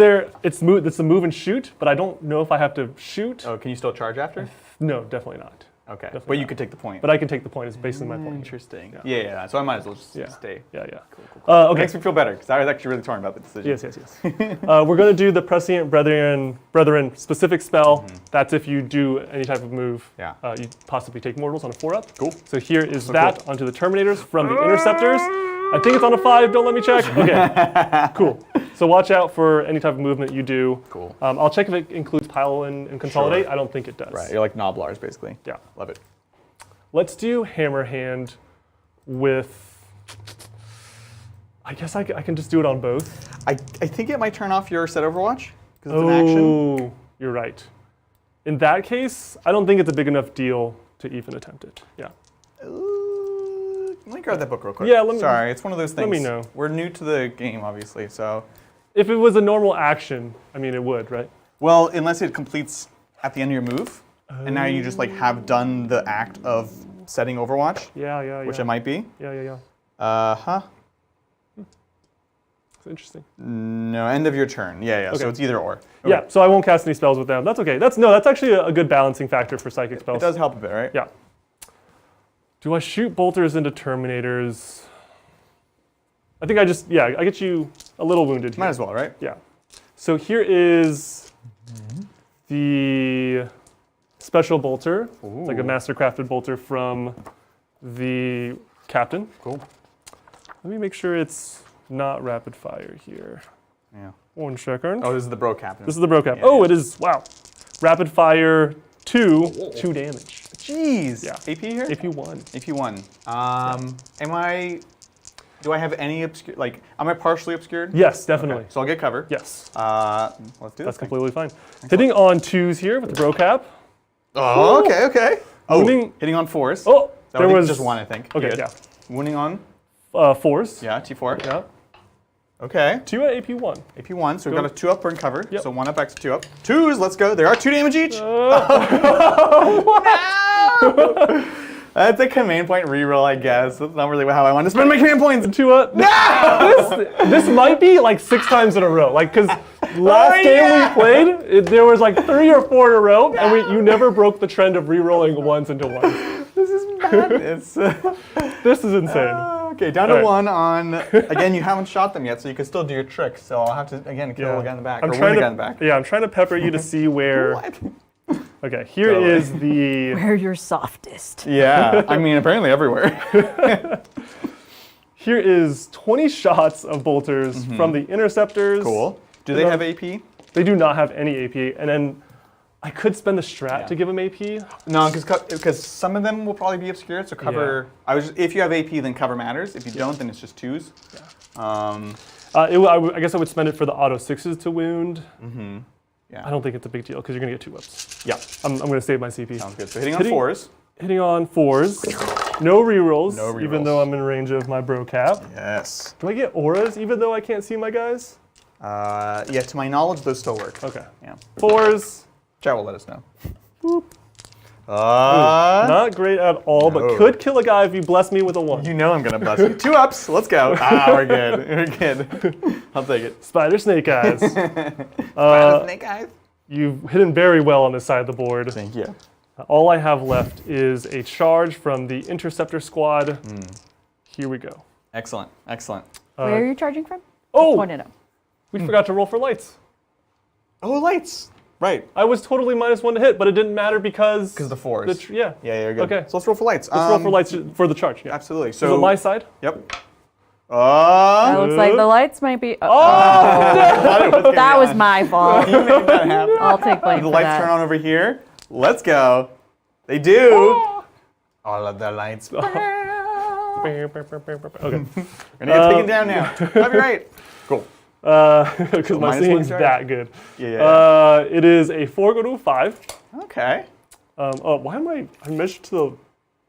a move and shoot, but I don't know if I have to shoot. Oh, can you still charge after? No, definitely not. Okay. Definitely But you not. could take the point. But I can take the point as basically my point. Interesting. Yeah. Yeah. So I might as well just Yeah. stay. Yeah. It Okay. makes me feel better because I was actually really torn about the decision. Yes. We're going to do the Prescient Brethren specific spell. That's if you do any type of move. Yeah. You possibly take mortals on a 4-up. Cool. So here is that onto the Terminators from the Interceptors. I think it's on a 5. Don't let me check. Okay. Cool. So watch out for any type of movement you do. Cool. I'll check if it includes Pile and Consolidate. I don't think it does. Right. You're like Noblars, basically. Yeah. Love it. Let's do Hammer Hand with. I guess I can just do it on both. I think it might turn off your set Overwatch because it's an action. Oh, you're right. In that case, I don't think it's a big enough deal to even attempt it. Yeah. Let me grab that book real quick. Yeah, let me- Sorry, it's one of those things. let me know. We're new to the game, obviously, so. If it was a normal action, I mean, it would, right? Well, unless it completes at the end of your move, and now you just like have done the act of setting Overwatch, Yeah. which it might be. Yeah. Huh? It's interesting. No, end of your turn. Yeah. So Okay. it's either or. Okay. Yeah, so I won't cast any spells with them. That's okay. That's actually a good balancing factor for psychic spells. It does help a bit, right? Yeah. Do I shoot bolters into Terminators? I think I get you a little wounded here. Might as well, right? Yeah. So here is the special bolter. It's like a master-crafted bolter from the captain. Cool. Let me make sure it's not rapid fire here. Yeah. 1 second. Oh, this is the bro captain. This is the bro cap. Yeah, Oh, yeah. it is. Wow. Rapid fire 2 damage. Jeez. Yeah. AP here? If you won. AP1. Am I? Do I have any obscure? Like, am I partially obscured? Yes, definitely. So I'll get cover. Yes. Let's do this. That's completely fine. Hitting on 2s here with the bro cap. Oh, okay. Oh, Wounding- hitting on 4s. Oh, That there was just one, I think. Okay, Good. yeah. Wounding on. 4s. Yeah, T4. Yeah. Okay. 2 at AP1. AP1, so we've got a 2 up burn cover. Yep. So 1 up back to 2 up. 2s, let's go. There are 2 damage each. No! That's a command point reroll, I guess. That's not really how I want to spend my command points. 2 up. No! This might be like 6 times in a row. Like, because last game we played, there was like 3 or 4 in a row, and you never broke the trend of rerolling 1s into 1s. This is madness. This is insane. Okay, down to All right. 1 on. Again, you haven't shot them yet, so you can still do your trick. So I'll have to, again, kill a guy in the back. I'm or trying wound a to, guy in the back. Yeah, I'm trying to pepper you to see where. What? Okay, here Totally. is the. Where you're softest. Yeah, I mean, apparently everywhere. Here is 20 shots of bolters from the interceptors. Cool. Do they have AP? They do not have any AP, and then I could spend a strat to give them AP. No, because some of them will probably be obscured. So cover. If you have AP, then cover matters. If you don't, then it's just 2s. Yeah. I guess I would spend it for the auto 6s to wound. Yeah. I don't think it's a big deal because you're gonna get 2 ups. Yeah. I'm gonna save my CP. Sounds good. So hitting on 4s. Hitting on 4s. No rerolls, No rerolls. even though I'm in range of my bro cap. Yes. Do I get auras even though I can't see my guys? Yeah, to my knowledge, those still work. Okay. Yeah. 4s. Chat will let us know. Boop. Not great at all, but could kill a guy if you bless me with a 1. You know I'm gonna bless you. 2 ups. Let's go. We're good. We're good. I'll take it. Spider snake eyes. Snake eyes. You've hidden very well on this side of the board. Thank you. All I have left is a charge from the interceptor squad. Here we go. Excellent. Excellent. Where are you charging from? Oh, Point it out. we forgot to roll for lights. Oh, lights. Right. I was totally -1 to hit, but it didn't matter because Because the 4s. yeah. Yeah, you're good. Okay. So let's roll for lights. Let's roll for lights for the charge. Yeah. Absolutely. Is So it my side? Yep. That looks like the lights might be. That was my fault. You made that happen. I'll take blame The for lights that. turn on over here. Let's go. They do. All of the lights. We're Okay. gonna get taken down now. Copyright. Cool. Because my minus singing's 1 charge? that good. Yeah. It is a 4 go to a 5. Okay. Why am I measured to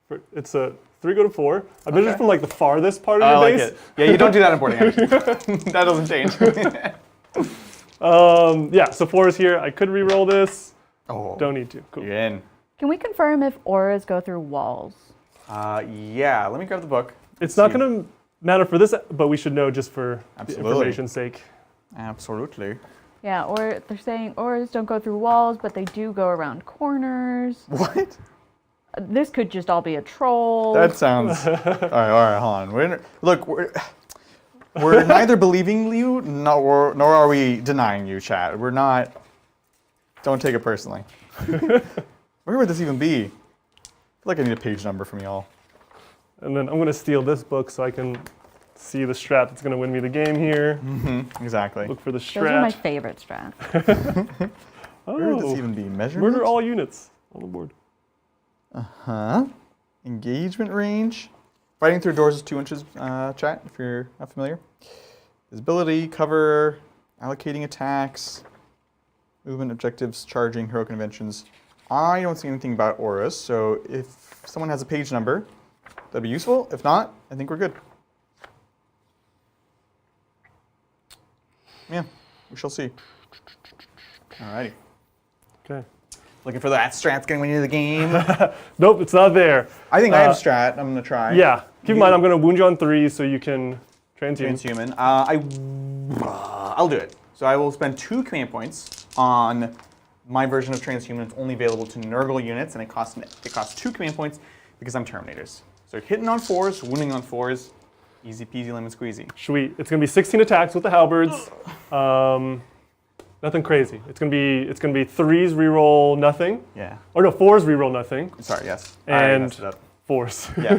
the? It's a 3 go to 4. I measured Okay. from like the farthest part of I your like base. it. Yeah, you don't do that in boarding action. That doesn't change. Yeah, so 4 is here. I could re-roll this. Oh. Don't need to. Cool. You're in. Can we confirm if auras go through walls? Yeah. Let me grab the book. It's not going to matter for this, but we should know just for the Absolutely. information's sake. Absolutely. Yeah, or they're saying auras don't go through walls, but they do go around corners. What? This could just all be a troll. That sounds. All right, hold on. We're neither believing you nor are we denying you, chat. We're not. Don't take it personally. Where would this even be? I feel like I need a page number from y'all. And then I'm going to steal this book so I can see the strat that's going to win me the game here. Exactly. Look for the Those are my strat. favorite strats. Where would this even be? Measurement? Murder all units on the board. Huh? Engagement range. Fighting through doors is 2 inches, chat, if you're not familiar. Visibility, cover, allocating attacks, movement, objectives, charging, heroic inventions. I don't see anything about auras, so if someone has a page number, that'd be useful. If not, I think we're good. Yeah, we shall see. Alrighty. Okay. Looking for that strat's gonna win you the game. Nope, it's not there. I think I have strat. I'm gonna try. Yeah. Keep in mind, I'm going to wound you on 3 so you can transhume. Transhuman. I'll do it. So I will spend 2 command points on my version of Transhuman. It's only available to Nurgle units, and it costs 2 command points because I'm Terminators. So hitting on 4s, wounding on 4s, easy peasy lemon squeezy. Sweet. It's going to be 16 attacks with the halberds. Nothing crazy. It's going to be 3s reroll nothing. Yeah. Or no, 4s reroll nothing. Sorry. Yes. I already And messed it up. 4s. Yeah.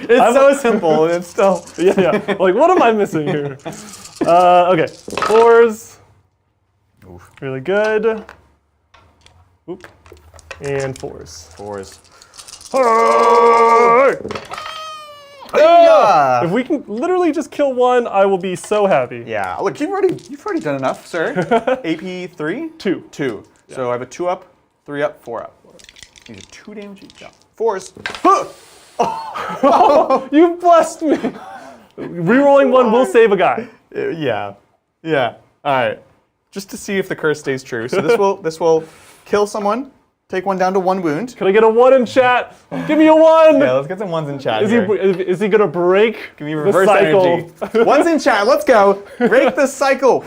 It's so simple. It's still. yeah. Like, what am I missing here? Okay. 4s. Oof. Really good. Oop. And 4s. 4s. Ah! If we can literally just kill one, I will be so happy. Yeah, look, you've already done enough, sir. AP 3? 2. 2. Yeah. So I have a 2 up, 3 up, 4 up. These are 2 damage each. Yeah. 4s. You blessed me. Rerolling one will save a guy. Yeah. Yeah. All right. Just to see if the curse stays true. So this will kill someone, take one down to 1 wound. Can I get a 1 in chat? Give me a 1. Yeah, let's get some 1s in chat Is here. is he gonna break Give me the reverse cycle? energy. 1s in chat. Let's go. Break the cycle.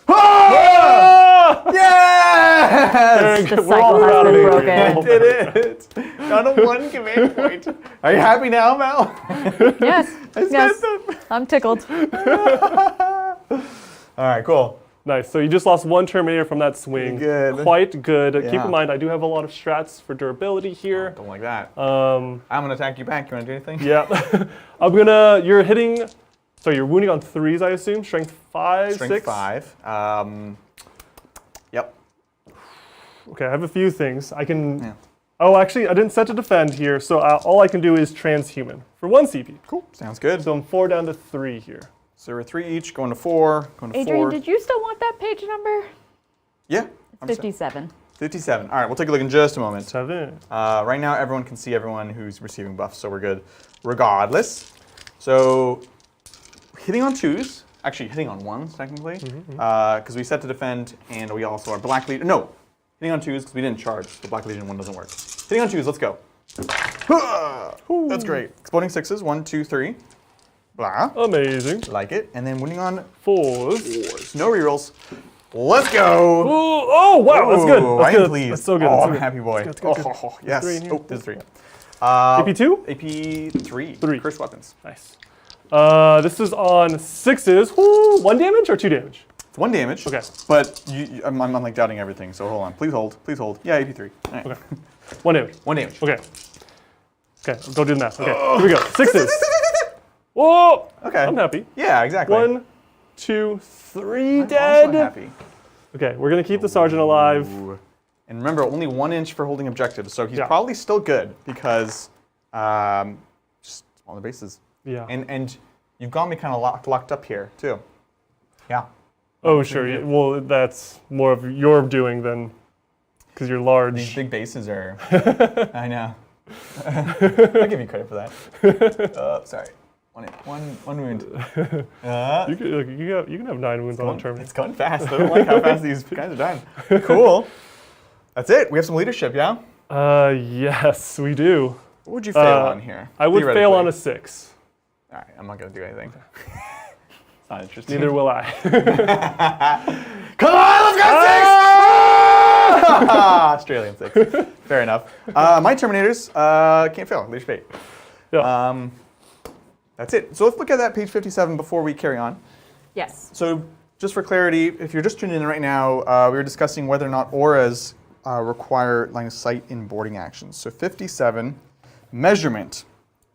Ah! Yes! The We're cycle all has proud of been Adrian. I broken. did it. Got a 1 command point. Are you happy now, Mel? Yes. I Yes. spent them. I'm tickled. All right, cool. Nice. So you just lost 1 Terminator from that swing. Good. Quite good. Keep Yeah. in mind, I do have a lot of strats for durability here. Don't like that. Um, I'm gonna attack you back. You wanna do anything? yeah. You're hitting, so you're wounding on 3s, I assume. Strength 5, Strength 6? 5. Yep. Okay, I have a few things. I can, Yeah. oh, actually, I didn't set to defend here, so all I can do is transhuman for 1 CP. Cool. Sounds good. So I'm 4 down to 3 here. So we're 3 each, going to 4, going to Adrian, 4. did you still want that page number? Yeah. I'm set. 57. 57. All right, we'll take a look in just a moment. 7. Right now, everyone can see everyone who's receiving buffs, so we're good regardless. So hitting on 2s, actually hitting on 1s technically, because we set to defend and we also are Black Legion. No, hitting on 2s because we didn't charge. The Black Legion one doesn't work. Hitting on 2s, let's go. That's great. Exploding 6s, 1, 2, 3. Blah. Amazing. Like it. And then winning on 4s. 4s. No rerolls. Let's go. Ooh, oh, wow, that's good. Ooh, That's I good. am pleased. That's so good. Oh, That's so I'm a good. happy boy. That's good, that's good. Oh, yes. 3 in here. Oh, there's 3. AP2? AP 3. 3. Cursed weapons. Nice. This is on 6s. Ooh, 1 damage or 2 damage? It's 1 damage. Okay. But I'm like doubting everything, so hold on. Please hold. Please hold. Yeah, AP3. All right. Okay. 1 damage. 1 damage. Okay. Okay, go do the math. Okay, here we go. 6s. Whoa! Okay. I'm happy. Yeah, exactly. 1, 2, 3 I'm dead. also happy. Okay, we're gonna keep the sergeant alive. Ooh. And remember, only 1 inch for holding objectives, so he's Yeah. probably still good because just smaller bases. Yeah. And you've got me kind of locked up here too. Yeah. Oh, sure. Yeah, well, that's more of your doing than because you're large. These big bases are. I know. I'll give you credit for that. Sorry. One wound. You can have 9 wounds on a turn. It's going fast. I don't like how fast these guys are done. Cool. That's it. We have some leadership, yeah? Yes, we do. What would you fail on here? I would fail on a theoretically? 6. All right, I'm not going to do anything. It's not interesting. Neither will I. Come on, let's go 6! Australian 6. Fair enough. My Terminators can't fail. Leadership 8. Yeah. That's it. So let's look at that page 57 before we carry on. Yes. So just for clarity, if you're just tuning in right now, we were discussing whether or not auras require line of sight in boarding actions. So 57, measurement.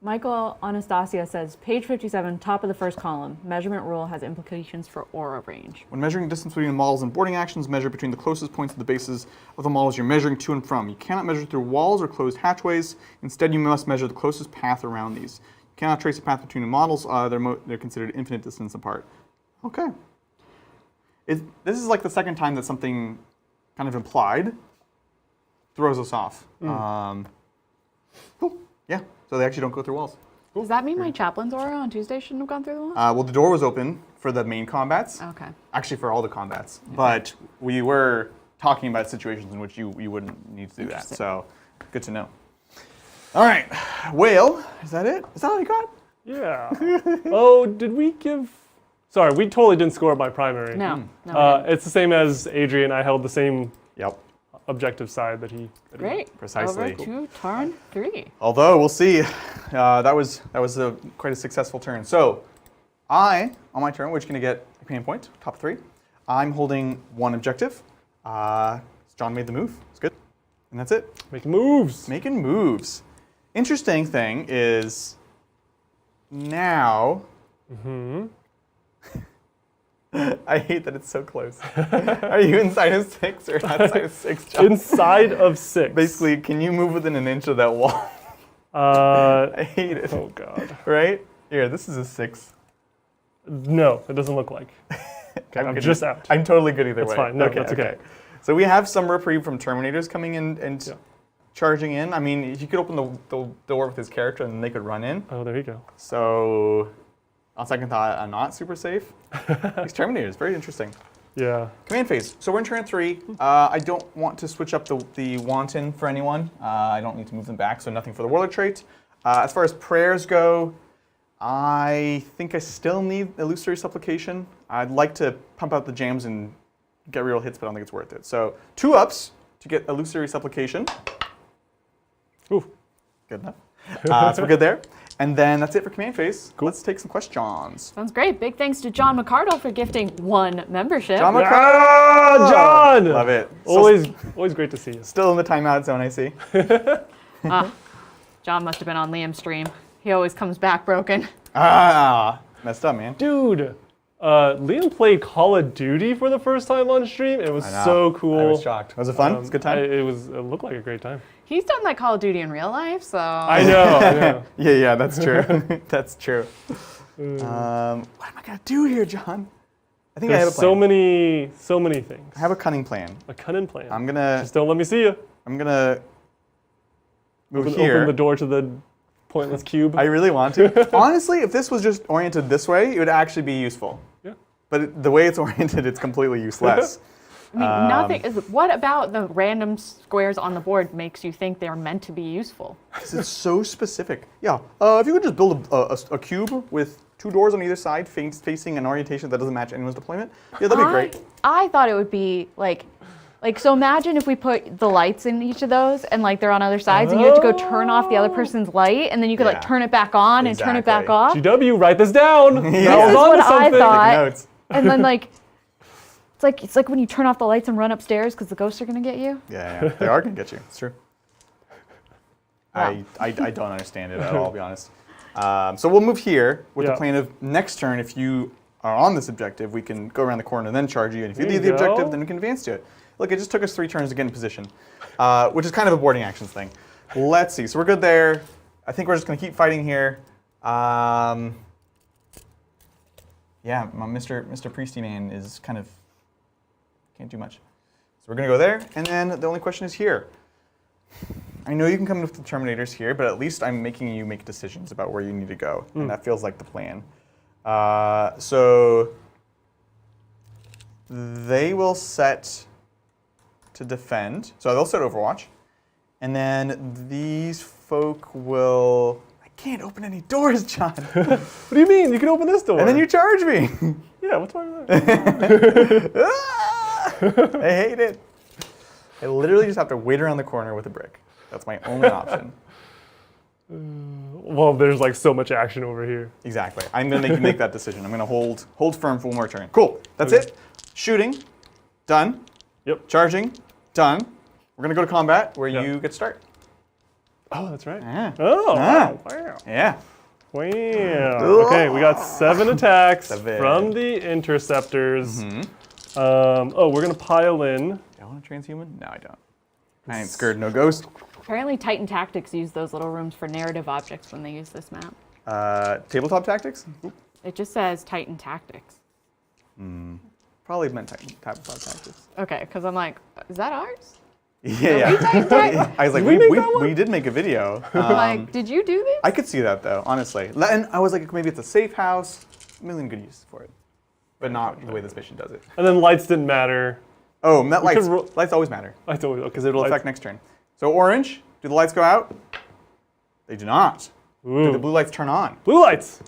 Michael Anastasia says, page 57, top of the first column. Measurement rule has implications for aura range. When measuring distance between the models and boarding actions, measure between the closest points of the bases of the models you're measuring to and from. You cannot measure through walls or closed hatchways. Instead, you must measure the closest path around these. You cannot trace a path between the models. They're considered infinite distance apart. Okay. This is like the second time that something kind of implied throws us off. Cool. Yeah. So they actually don't go through walls. Does that mean my chaplain's aura on Tuesday shouldn't have gone through the wall? Well, the door was open for the main combats. Okay. Actually, for all the combats. But we were talking about situations in which you wouldn't need to do that. So, good to know. All right. Whale, is that it? Is that all you got? Yeah. Oh, did we give... Sorry, we totally didn't score my primary. No. No. we didn't. It's the same as Adrian. I held the same Yep. objective side that he... Great. Precisely. Over to turn 3. Although, we'll see. That was quite a successful turn. So, on my turn, which is going to get a pain point, top 3. I'm holding 1 objective. John made the move. It's good. And that's it. Making moves. Making moves. Interesting thing is now. I hate that it's so close. Are you inside of 6 or outside of 6, John? Inside of 6. Basically, can you move within an inch of that wall? Uh, I hate it. oh, God. Right? Here, this is a 6. No, it doesn't look like. Okay, I'm just out. I'm totally good either way. That's fine. No, that's okay. So we have some reprieve from Terminators coming in and Yeah. charging in. I mean, he could open the door with his character and they could run in. Oh, there you go. So, on second thought, I'm not super safe. These Terminators, very interesting. Yeah. Command phase. So we're in turn 3. I don't want to switch up the Wanton for anyone. I don't need to move them back, so nothing for the Warlord trait. As far as prayers go, I think I still need Illusory Supplication. I'd like to pump out the jams and get real hits, but I don't think it's worth it. So 2 ups to get Illusory Supplication. Ooh. Good enough. So we're good there. And then that's it for command phase. Cool. Let's take some questions. Sounds great. Big thanks to John McCardle for gifting 1 membership. John McCardle! Ah, John! Love it. Always great to see you. Still in the timeout zone, I see. John must have been on Liam's stream. He always comes back broken. Messed up, man. Dude, Liam played Call of Duty for the first time on stream. It was so cool. I was shocked. Was it fun? It was a good time? It looked like a great time. He's done like Call of Duty in real life, so. I know. Yeah, that's true. That's true. What am I going to do here, John? I think I have a plan. So many things. I have a cunning plan. A cunning plan. I'm going to... Just don't let me see you. I'm going to move here. Open the door to the pointless cube. I really want to. Honestly, if this was just oriented this way, it would actually be useful. Yeah. But the way it's oriented, it's completely useless. I mean, nothing is. What about the random squares on the board makes you think they're meant to be useful? Because it's so specific. Yeah. If you could just build a cube with 2 doors on either side facing an orientation that doesn't match anyone's deployment, yeah, that'd be great. I thought it would be like, so imagine if we put the lights in each of those and like they're on other sides and you have to go turn off the other person's light and then you could like turn it back on and turn it back off. GW, write this down. Yeah. This is what I thought. And then like, it's like when you turn off the lights and run upstairs because the ghosts are gonna get you. Yeah, they are gonna get you. It's true. Wow. I don't understand it at all, I'll be honest. So we'll move here with the plan of next turn, if you are on this objective, we can go around the corner and then charge you. And if you leave the objective, then we can advance to it. Look, it just took us 3 turns to get in position, which is kind of a boarding actions thing. Let's see. So we're good there. I think we're just going to keep fighting here. Yeah, my Mr. Priesty man is kind of can't do much. So we're going to go there, and then the only question is here. I know you can come with the Terminators here, but at least I'm making you make decisions about where you need to go, and that feels like the plan. So they will set to defend. So they'll set Overwatch, and then these folk will... I can't open any doors, John. What do you mean? You can open this door. And then you charge me. Yeah, what's wrong with that? I hate it. I literally just have to wait around the corner with a brick. That's my only option. Well, there's like so much action over here. Exactly. I'm going to make you make that decision. I'm going to hold firm for one more turn. Cool. That's it. Shooting. Done. Yep. Charging. Done. We're going to go to combat where you get to start. Oh, that's right. Yeah. Oh, Ah. wow. Yeah. Wow. Okay, we got 7 attacks 7. from the interceptors. Oh, we're going to pile in. Do I want a transhuman? No, I don't. I ain't scared no ghost. Apparently Titan Tactics use those little rooms for narrative objects when they use this map. Tabletop tactics? It just says Titan Tactics. Probably meant tabletop tactics. Okay, because I'm like, is that ours? Yeah. Titan Tactics? I was like, Did we make that one? we did make a video. Like, did you do this? I could see that though, honestly. And I was like, maybe it's a safe house. A million good uses for it, but not the way this mission does it. And then lights didn't matter. Oh, lights always matter I told you. because it'll affect next turn. So orange, do the lights go out? They do not. Ooh. Do the blue lights turn on? Blue lights.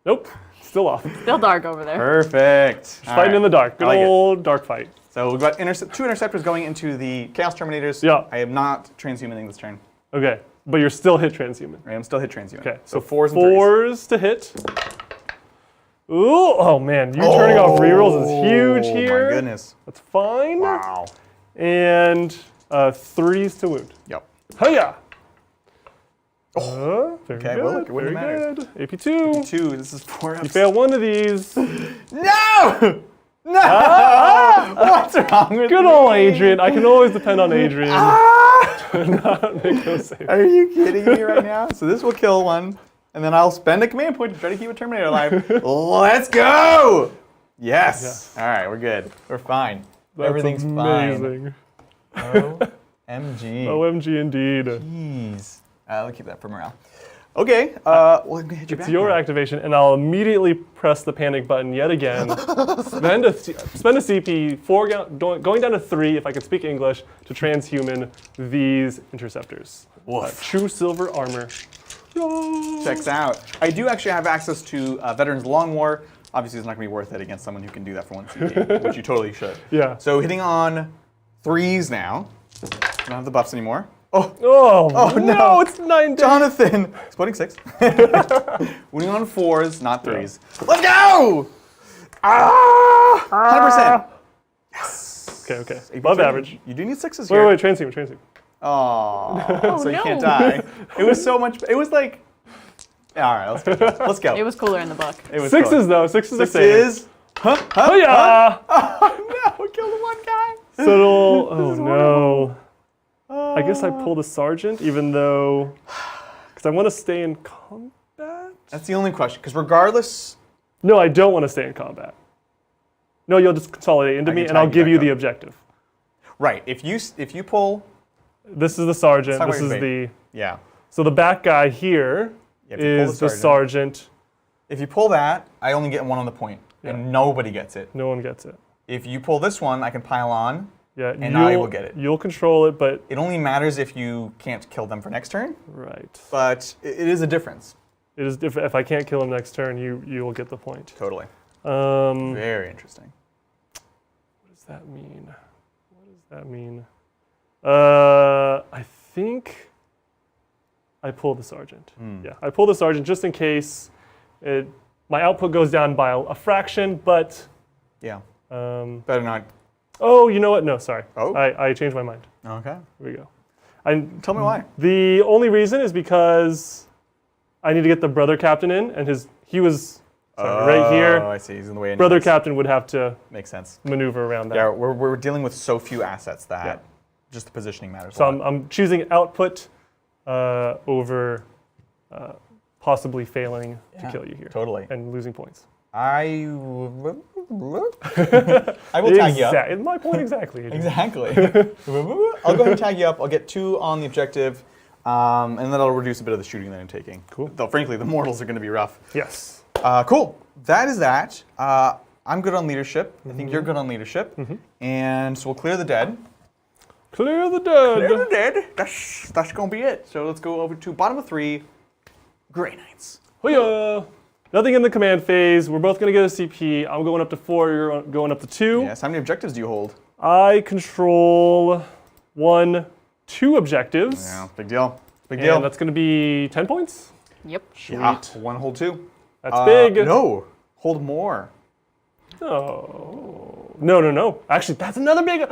Nope. Still off. Still dark over there. Perfect. Fighting in the dark. Good old dark fight. So we've got 2 interceptors going into the Chaos Terminators. Yeah. I am not transhumaning this turn. Okay, but you're still hit transhuman. I am still hit transhuman. Okay, So 4s and 3s. 4s to hit. Ooh, oh man, you turning off rerolls is huge here. Oh my goodness. That's fine. Wow. And 3s to wound. Yep. Hiya! Very Okay, good. well, look, it wouldn't very matter. good. AP2. 2, this is 4 ups. You fail one of these. No! No! What's wrong with Good me? old Adrian. I can always depend on Adrian to not make those saves. Are you kidding me right now? So this will kill one. And then I'll spend a command point to try to keep a Terminator alive. Let's go! Yes. All right, we're good. We're fine. That's Everything's amazing. fine. OMG. OMG indeed. Jeez. I'll keep that for morale. Okay, well, I'm gonna hit you back. It's your now. activation, and I'll immediately press the panic button yet again. spend a CP, going down to 3, if I can speak English, to transhuman these interceptors. Woof. True silver armor. Checks out. I do actually have access to Veterans Long War. Obviously, it's not gonna be worth it against someone who can do that for 1 CP, which you totally should. Yeah. So hitting on 3s now. Don't have the buffs anymore. Oh no. no, it's 9 Jonathan! Exploding 6. Winning on 4s, not 3s. Let's go! 100%. Yes. Okay. Above average. You do need 6s here. Wait, transhuman. Oh, so you no. can't die. It was so much. It was like. All right, let's go. Let's go. It was cooler in the book. It was 6s close. though, 6s are 6 safe. is. Oh yeah! Oh no! Killed the one guy. Subtle. Oh no. I guess I pulled a sergeant, even though, because I want to stay in combat. That's the only question, because regardless. No, I don't want to stay in combat. No, you'll just consolidate into I me, can and I'll tag you give back you up. the objective. Right. If you pull. This is the sergeant. Talk This about is your the. Yeah. So the back guy here Yeah, if you pull is the sergeant. If you pull that, I only get 1 on the point, and nobody gets it. No one gets it. If you pull this one, I can pile on. Yeah, And I will get it. You'll control it, but It only matters if you can't kill them for next turn, right. but it is a difference. It is if I can't kill him next turn, you will get the point. Totally. What Very interesting. does that mean? What does that mean? I think I pull the sergeant. Yeah, I pull the sergeant just in case my output goes down by a fraction, but Yeah. Better not. oh, you know what? No, sorry. Oh? I changed my mind. Okay. Here we go. Tell me why. The only reason is because I need to get the brother captain in, and he was right Oh, here. I see. He's in the way. Brother anyways. captain would have to Makes sense. maneuver around that. Yeah, we're dealing with so few assets that Yeah. just the positioning matters. So a lot. I'm choosing output over possibly failing to kill you here Totally. and losing points. I will tag you up. My point exactly. Exactly. I'll go ahead and tag you up. I'll get 2 on the objective, and then that'll reduce a bit of the shooting that I'm taking. Cool. Though, frankly, the mortals are going to be rough. Yes. Cool. That is that. I'm good on leadership. I think you're good on leadership. And so we'll clear the dead. Clear the dead. Clear the dead. That's going to be it. So let's go over to bottom of 3, Grey Knights. Hoo-yah. Nothing in the command phase. We're both going to get a CP. I'm going up to 4. You're going up to 2. Yes. How many objectives do you hold? I control 1, 2 objectives. Yeah. Big deal. Big And deal. that's going to be 10 points. Yep. Yeah. 1, hold 2. That's big. No. Hold more. No. Actually, that's another big.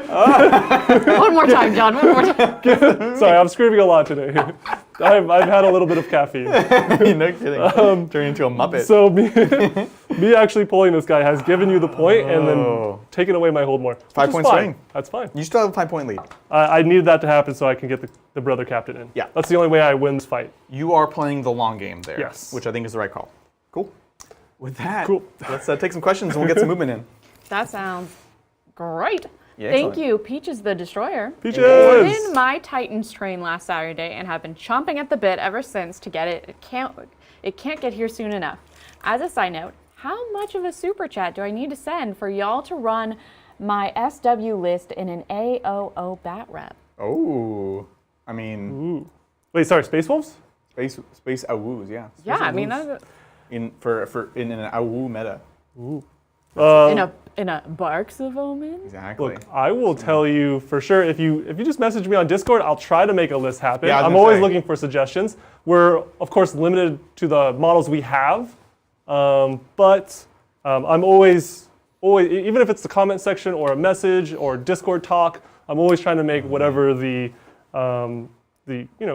One more time, John. One more time. Sorry, I'm screaming a lot today. I've had a little bit of caffeine. No kidding. Turn into a Muppet. So me actually pulling this guy has given you the point and then taken away my hold more. 5 point fine. swing. That's fine. You still have a 5-point lead. I needed that to happen so I can get the brother captain in. Yeah. That's the only way I win this fight. You are playing the long game there. Yes. Which I think is the right call. Cool. With that, Cool. let's take some questions and we'll get some movement in. That sounds great. Yeah, Thank excellent. you, Peaches the Destroyer. Peaches! Put in my Titans train last Saturday and have been chomping at the bit ever since to get it. It can't get here soon enough. As a side note, how much of a super chat do I need to send for y'all to run my SW list in an AOO bat rep? Oh, I mean, Ooh. Wait, sorry, Space Wolves? space awoos, yeah. Space Yeah, I mean awoos. that's in an awoo meta. Ooh. in a Barks of Omen. Exactly. Look, I will tell you for sure, if you just message me on Discord, I'll try to make a list happen. Yeah, I was I'm gonna always say. looking for suggestions. We're, of course, limited to the models we have, but I'm always, even if it's the comment section or a message or Discord talk, I'm always trying to make whatever the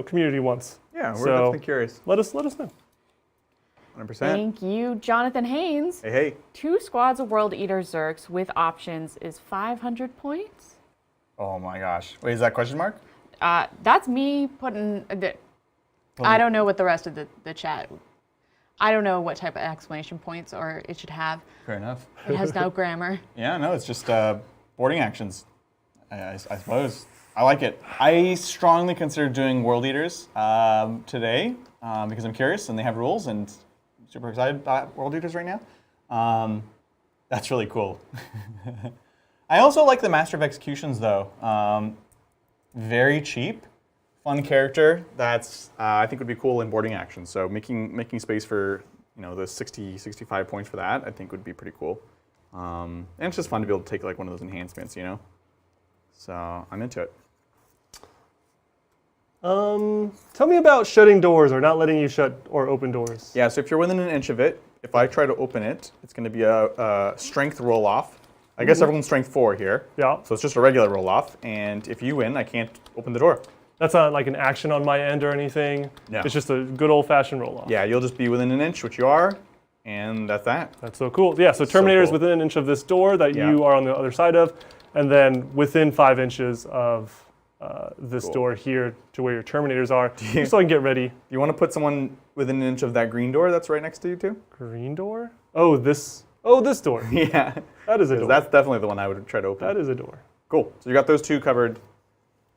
community wants. Yeah, we're So, definitely curious. Let us know. 100%. Thank you, Jonathan Haynes. Hey. 2 squads of World Eater Zerks with options is 500 points. Oh my gosh. Wait, is that question mark? That's me putting. I don't know what the rest of the chat. I don't know what type of exclamation points or it should have. Fair enough. It has no grammar. Yeah, no, it's just boarding actions. I suppose. I like it. I strongly consider doing World Eaters today because I'm curious and they have rules and I'm super excited about World Eaters right now. That's really cool. I also like the Master of Executions though. Very cheap, fun character that's I think would be cool in boarding actions. So making space for the 60, 65 points for that I think would be pretty cool. And it's just fun to be able to take like one of those enhancements, So I'm into it. Tell me about shutting doors or not letting you shut or open doors. Yeah, so if you're within an inch of it, if I try to open it, it's going to be a strength roll-off. I guess everyone's strength 4 here. Yeah. So it's just a regular roll-off, and if you win, I can't open the door. That's not like an action on my end or anything. No. It's just a good old-fashioned roll-off. Yeah, you'll just be within an inch, which you are, and that's that. That's so cool. Yeah, so Terminator is cool. within an inch of this door that you are on the other side of, and then within 5 inches of this door here to where your Terminators are, just so I can get ready. Do you want to put someone within an inch of that green door that's right next to you, too? Green door? Oh, this door. Yeah. That is a door. That's definitely the one I would try to open. That is a door. Cool. So you got those two covered.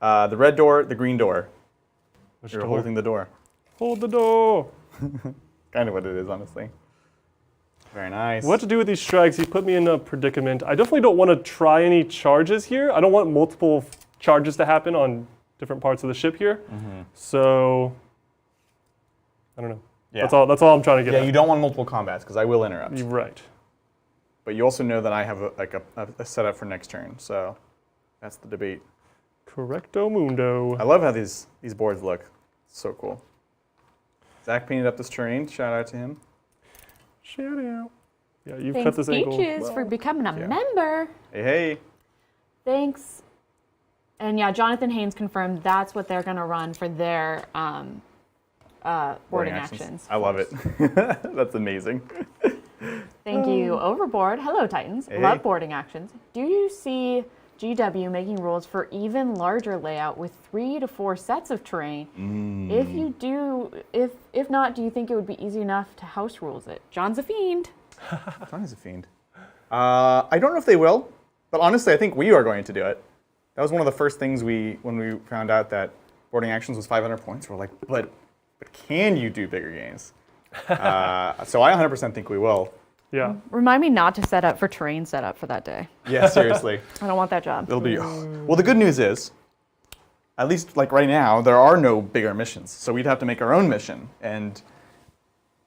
The red door, the green door. Which You're door? holding the door. Hold the door. Kind of what it is, honestly. Very nice. What to do with these strikes? You put me in a predicament. I definitely don't want to try any charges here. I don't want multiple charges to happen on different parts of the ship here. So, I don't know. Yeah. That's all I'm trying to get Yeah, at. you don't want multiple combats because I will interrupt. You're right. But you also know that I have a setup for next turn, so that's the debate. Correcto mundo. I love how these boards look. It's so cool. Zach painted up this terrain. Shout out to him. Shout out. Yeah, you've Thanks, cut this angle. Peaches, for becoming a member. Hey, hey. Thanks. And yeah, Jonathan Haynes confirmed that's what they're going to run for their boarding actions. I love it. That's amazing. Thank you, Overboard. Hello, Titans. Hey. Love boarding actions. Do you see GW making rules for even larger layout with 3 to 4 sets of terrain? If you do, if not, do you think it would be easy enough to house rules it? John's a fiend. John is a fiend. I don't know if they will, but honestly, I think we are going to do it. That was one of the first things when we found out that boarding actions was 500 points. We're like, but can you do bigger games? So I 100% think we will. Yeah. Remind me not to set up for terrain setup for that day. Yeah, seriously. I don't want that job. It'll be. Well, the good news is, at least like right now, there are no bigger missions. So we'd have to make our own mission, and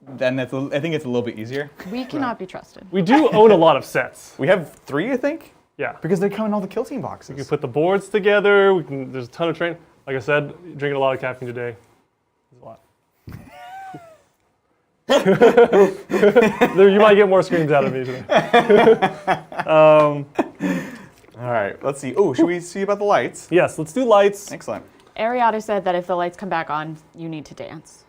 then I think it's a little bit easier. We cannot be trusted. We do own a lot of sets. We have 3, I think. Yeah. Because they come in all the kill team boxes. We can put the boards together. There's a ton of terrain. Like I said, drinking a lot of caffeine today. There's a lot. You might get more screams out of me today. All right, let's see. Oh, should we see about the lights? Yes, let's do lights. Excellent. Ariata said that if the lights come back on, you need to dance.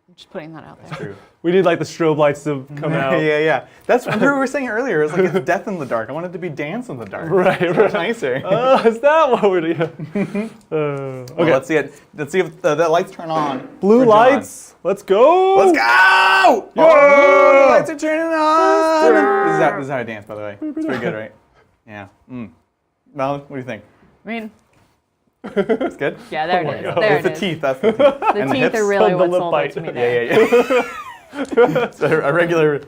I'm just putting that out there. True. We need like the strobe lights to come out. Yeah. That's what we were saying earlier. It's like it's death in the dark. I want it to be dance in the dark. Right. It's nicer. Oh, is that what we're doing? Well, Okay. let's see it. Let's see if the lights turn on. Blue for John. lights. Let's go. Let's go! Oh, the lights are turning on. This is how I dance, by the way. It's pretty good, right? Yeah. Mel, what do you think? I mean, It's good? yeah, there my it is. God. There It's it the is. teeth. That's the teeth. The And teeth hips. are really The what lip sold bite. it to me there. Yeah. So a regular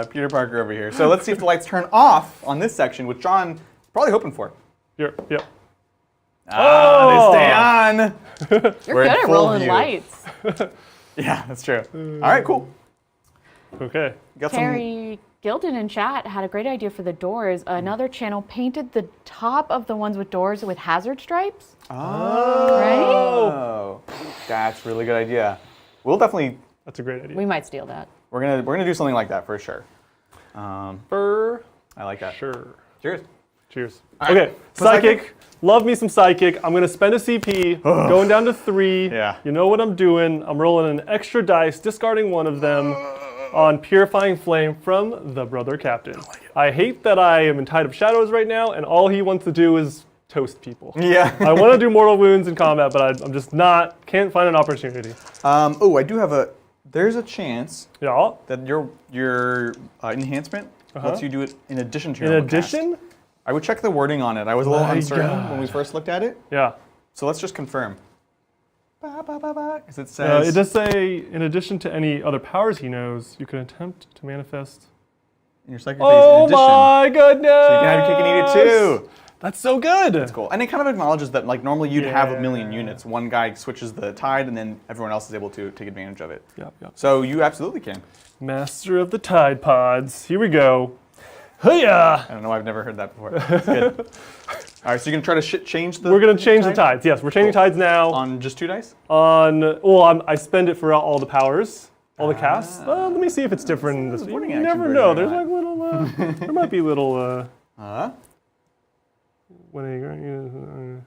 Peter Parker over here. So let's see if the lights turn off on this section, which John is probably hoping for. Here, yep. They stay on. You're We're good in at full rolling view. lights. Yeah, that's true. All right, cool. Okay. Got Carrie Gilden in chat had a great idea for the doors. Another channel painted the top of the ones with doors with hazard stripes. Oh, that's a really good idea. We'll definitely. That's a great idea. We might steal that. We're gonna do something like that for sure. For I like that. sure. Cheers. Cheers. All right. Okay, So psychic? psychic. Love me some psychic. I'm gonna spend a CP, going down to 3. Yeah. You know what I'm doing. I'm rolling an extra dice, discarding one of them on Purifying Flame from the Brother Captain. I hate that I am in Tide of Shadows right now, and all he wants to do is toast people. Yeah. I want to do mortal wounds in combat, but I'm just can't find an opportunity. Oh, I do have there's a chance Yeah. that your enhancement lets you do it in addition to your In normal cast. addition? I would check the wording on it. I was a little My uncertain God. when we first looked at it. Yeah. So let's just confirm. Because it says... It does say, in addition to any other powers he knows, you can attempt to manifest. in your psychic phase Oh in addition. my goodness! So you can have your cake and eat it too. That's so good. That's cool. And it kind of acknowledges that like normally you'd have a million units. One guy switches the tide and then everyone else is able to take advantage of it. Yep, yep. So you absolutely can. Master of the Tide Pods. Here we go. Hiya! I don't know, I've never heard that before. That's good. All right, so you're gonna try to change the... We're gonna change the tide? tides. Yes, we're changing tides now. On just 2 dice? I spend it for all the powers, all the casts. Let me see if it's different in this. You boarding action never version know. or There's not. like little. There might be little. When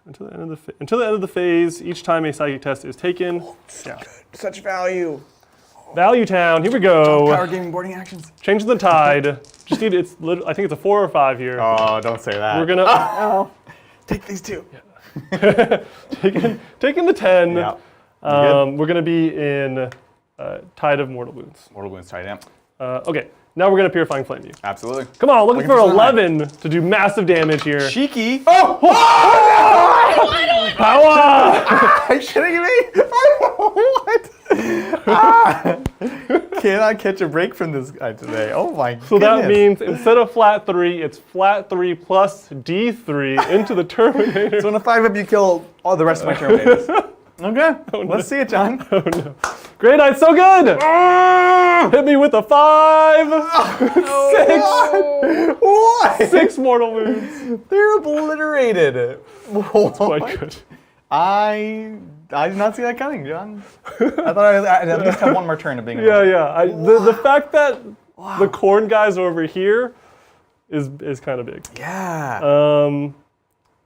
until the end of the phase, each time a psychic test is taken. Yeah. Such value. Value Town. Here we go. Power gaming boarding actions. Changing the tide. Just need I think it's a 4 or 5 here. Oh, don't say that. We're gonna Take these two. taking the 10. Yeah. We're gonna be in Tide of Mortal Wounds. Mortal Wounds tide, yeah. Okay. Now we're gonna Purifying Flame you. Absolutely. Come on, looking for something high. 11 to do massive damage here. Cheeky. Power! Are you kidding me? What? Cannot catch a break from this guy today. Oh my goodness. So that means instead of flat 3, it's flat 3 plus D3 into the Terminator. So on a 5-up, you kill all the rest of my Terminators. Okay, let's see it, John. Oh no. Great Night, so good! Hit me with a 5! What? 6 mortal wounds. They're obliterated. That's quite good. I did not see that coming, John. I thought I'd at least have one more turn of being Yeah. The fact that the corn guy's over here is kind of big. Yeah.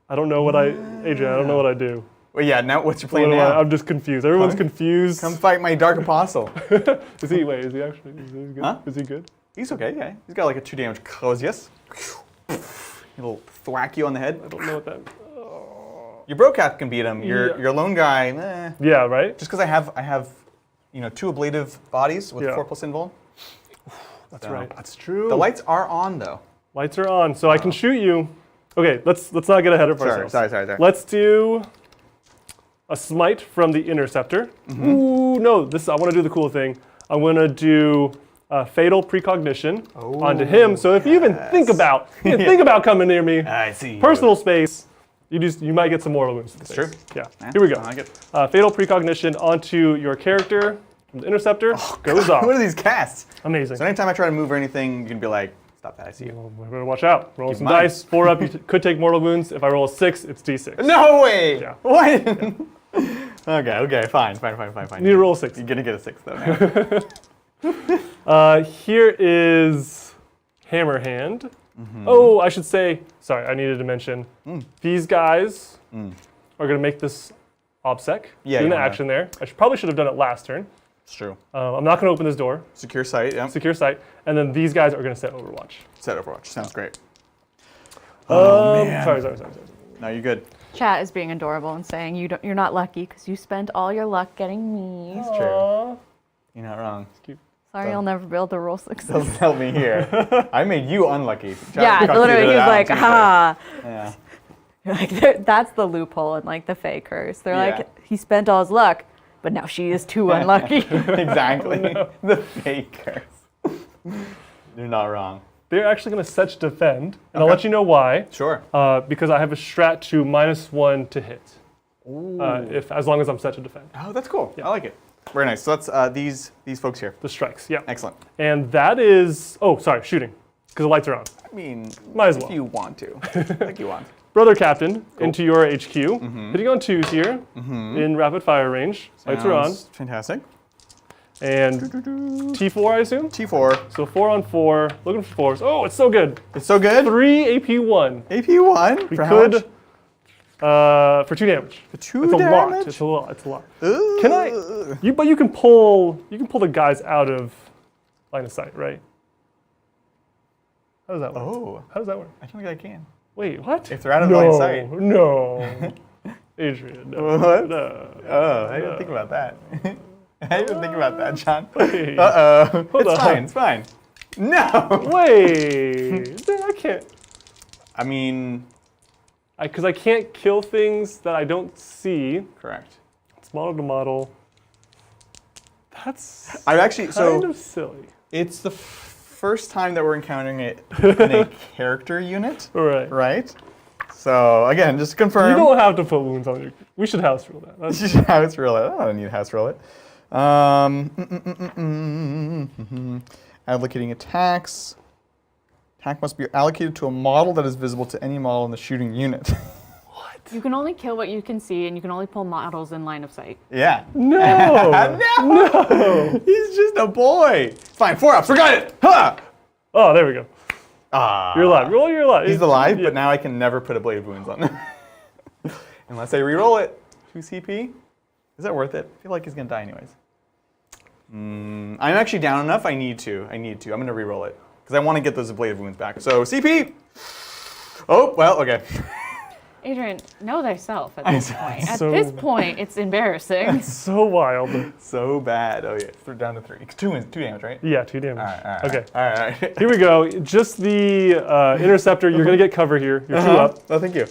I don't know what Adrian, I don't know what I do. Well, yeah, now what's your plan now? I'm just confused. Everyone's confused. Come fight my Dark Apostle. Is he actually, is he good? Huh? Is he good? He's okay, yeah. He's got like a 2 damage closius. A little thwack you on the head. I don't know what that. Your Brocat can beat him. Your lone guy, eh. Yeah, right? Just because I have 2 ablative bodies with 4+ invul. That's right. That's true. The lights are on though. Lights are on, so I can shoot you. Okay, let's not get ahead of ourselves. Sorry. Let's do a smite from the Interceptor. Ooh, no, I want to do the cool thing. I'm going to do Fatal Precognition onto him. So if you even think about coming near me, I see. personal space, you might get some mortal wounds. That's true. Yeah. Here we go. I like it. Fatal Precognition onto your character. The Interceptor goes off. What are these casts? Amazing. So anytime I try to move or anything, you can be like, stop that, I see you. Well, we better watch out. Roll some mine. dice. 4 up, you could take mortal wounds. If I roll a 6, it's D6. No way! Yeah. What? Okay, fine. You need to roll a 6. You're gonna get a 6 though now. Here is Hammer Hand. Oh, I should say, sorry, I needed to mention, these guys are going to make this OBSEC. Yeah, doing the yeah. action there. Probably should have done it last turn. It's true. I'm not going to open this door. Secure sight, yeah. Secure sight. And then these guys are going to set Overwatch. Set Overwatch, sounds great. Man. Sorry. No, you're good. Chat is being adorable and saying you're not lucky because you spent all your luck getting me. It's true. You're not wrong. Sorry, I'll never be able to roll 6. Doesn't help me here. I made you unlucky. Yeah, literally, he was like, ha. Yeah. Like that's the loophole in like the Fae curse. They're Yeah. like, he spent all his luck, but now she is too unlucky. Exactly. The fakers. You're not wrong. They're actually going to set defend, and I'll let you know why. Sure. Because I have a strat to -1 to hit. As long as I'm set to defend. Oh, that's cool. I like it. Very nice. So that's these folks here. The strikes, yeah. Excellent. And that is, shooting, because the lights are on. I mean, Might as well. if you want to. Like you want. Brother Captain, into your HQ. Hitting on 2s here, in rapid fire range. Lights are on. Sounds fantastic. And T4, I assume? T4. So 4 on 4, looking for 4s. Oh, it's so good. It's so good. 3 AP1. AP1. We for how could, much? For 2 damage. For 2 It's a damage? lot. It's a lot. Can I? But you can pull the guys out of line of sight, right? How does that work? Oh. How does that work? I don't think I can. Wait, what? If they're out of line of sight. No. Adrian, no. What? No. Oh, I didn't think about that. I didn't think about that, John. Wait. Uh-oh. Hold It's on. fine, it's fine. No! Wait. I can't. I mean, Because I can't kill things that I don't see. correct. It's model to model. That's I've actually, kind of silly. it's the first time that we're encountering it in a character unit, All right. right? So, again, just to confirm. You don't have to put wounds on your. We should house rule that. That's, You should house roll it. I don't need to house roll it. Allocating attacks. Attack must be allocated to a model that is visible to any model in the shooting unit. You can only kill what you can see, and you can only pull models in line of sight. Yeah. no. No! He's just a boy. Fine, 4-ups. We got it. Ha! Oh, there we go. Ah. You're alive. Roll your alive. He's alive, Yeah. but now I can never put a blade of wounds on him. Unless I re-roll it. 2 CP. Is that worth it? I feel like he's gonna die anyways. I'm actually down enough. I need to. I'm gonna re-roll it because I want to get those blade of wounds back. So CP. Oh well, okay. Adrian, know thyself at this point. At So- this point, it's embarrassing. So wild. So bad. Oh yeah, they're down to 3. 2 damage, right? Yeah, 2 damage. All right. Okay. All right. Here we go. Just the interceptor. You're gonna get cover here. You're 2 up. Oh, thank you.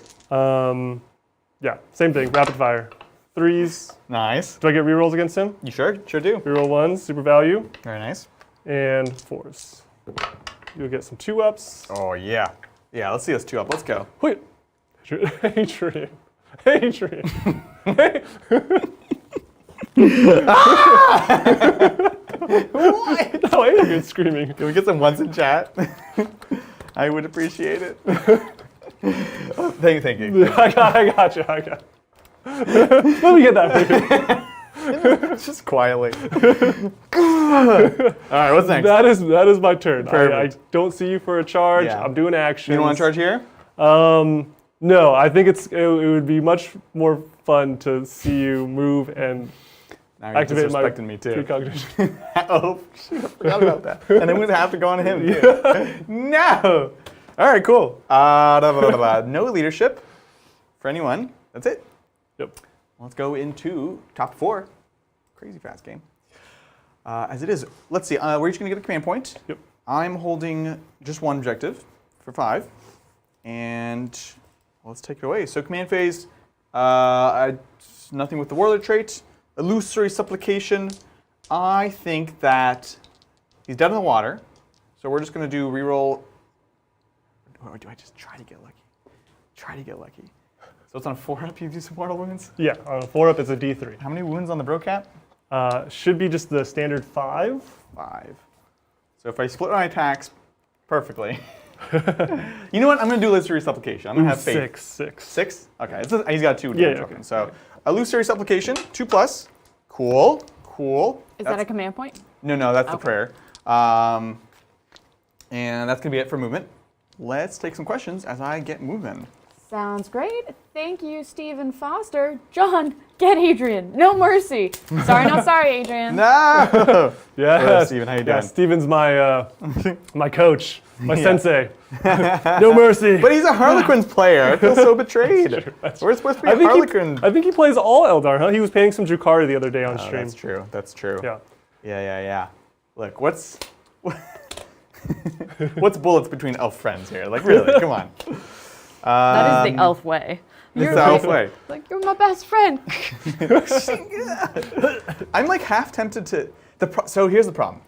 Yeah, same thing. Rapid fire. 3s. Nice. Do I get rerolls against him? You sure? Sure do. Reroll 1s, super value, Very nice. and 4s. You'll get some 2-ups. Oh yeah. Yeah. Let's see us 2 up. Let's go. Wait. Adrian. Adrian. What? Oh, Adrian's screaming. Can we get some ones in chat? I would appreciate it. Oh, thank you. I got you. Let me get that for you. Just quietly. All right, what's next? That is my turn. I Perfect. don't see you for a charge. Yeah. I'm doing action. You don't want to charge here? No, I think it would be much more fun to see you move and Now you're activate my disrespecting me too. precognition. Oh, shoot, I forgot about that. And then we'd have to go on him too. No. All right, cool. No leadership for anyone. That's it. Yep. Let's go into top 4. Crazy fast game. As it is, let's see. We're each going to get a command point. Yep. I'm holding just 1 objective for 5. And let's take it away. So command phase, nothing with the warlord trait. Illusory supplication. I think that he's dead in the water. So we're just going to do reroll. Or do I just try to get lucky? Try to get lucky. So it's on a 4-up, you do some mortal wounds? Yeah, on a 4-up, it's a D3. How many wounds on the Brocap? Should be just the standard 5. 5. So if I split my attacks perfectly. You know what? I'm going to do illusory supplication. I'm going to have faith. 6. 6? Okay. He's got 2 Yeah, damage. okay. So illusory supplication, 2+. Cool. Is that a command point? No, that's the Okay. prayer. And that's going to be it for movement. Let's take some questions as I get moving. Sounds great. Thank you, Stephen Foster. John, get Adrian. No mercy. Sorry, not sorry, Adrian. No! Yeah, Hello, Steven. How you doing? Yeah, Steven's my my coach, my sensei. No mercy. But he's a Harlequins player. I feel so betrayed. We're supposed to be a Harlequin. I think he plays all Eldar, huh? He was paying some Drukhari the other day on stream. That's true. That's true. Yeah. Yeah. Look, what's bullets between elf friends here? Like, really? Come on. That is the elf way. It's the elf way. Like, you're my best friend. I'm like half tempted to. So here's the problem.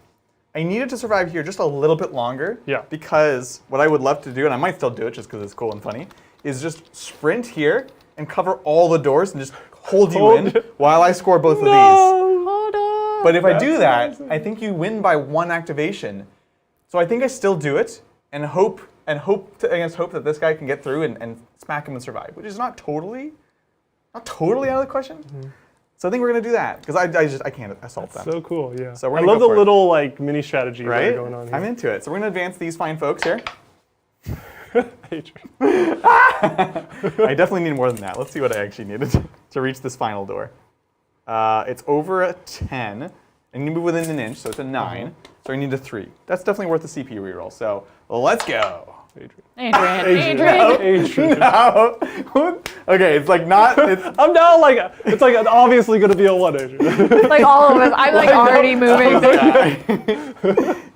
I needed to survive here just a little bit longer. Yeah. Because what I would love to do, and I might still do it just because it's cool and funny, is just sprint here and cover all the doors and just hold you in while I score both of these. Hold on. But if I do that, I think you win by 1 activation. So I think I still do it and hope that this guy can get through and smack him and survive, which is not totally out of the question. Mm-hmm. So I think we're gonna do that because I can't assault them. So cool, yeah. So we're I gonna love go the for it. little like mini strategies that right? are going on here. I'm into it. So we're gonna advance these fine folks here. Adrian. I definitely need more than that. Let's see what I actually needed to reach this final door. It's over a 10. I need to move within an inch, so it's a 9. So I need a 3. That's definitely worth the CPU reroll. So let's go. Adrian. No. Okay, it's like not. It's, I'm now like, it's like obviously going to be a 1, Adrian. Like all of us, I'm like already moving.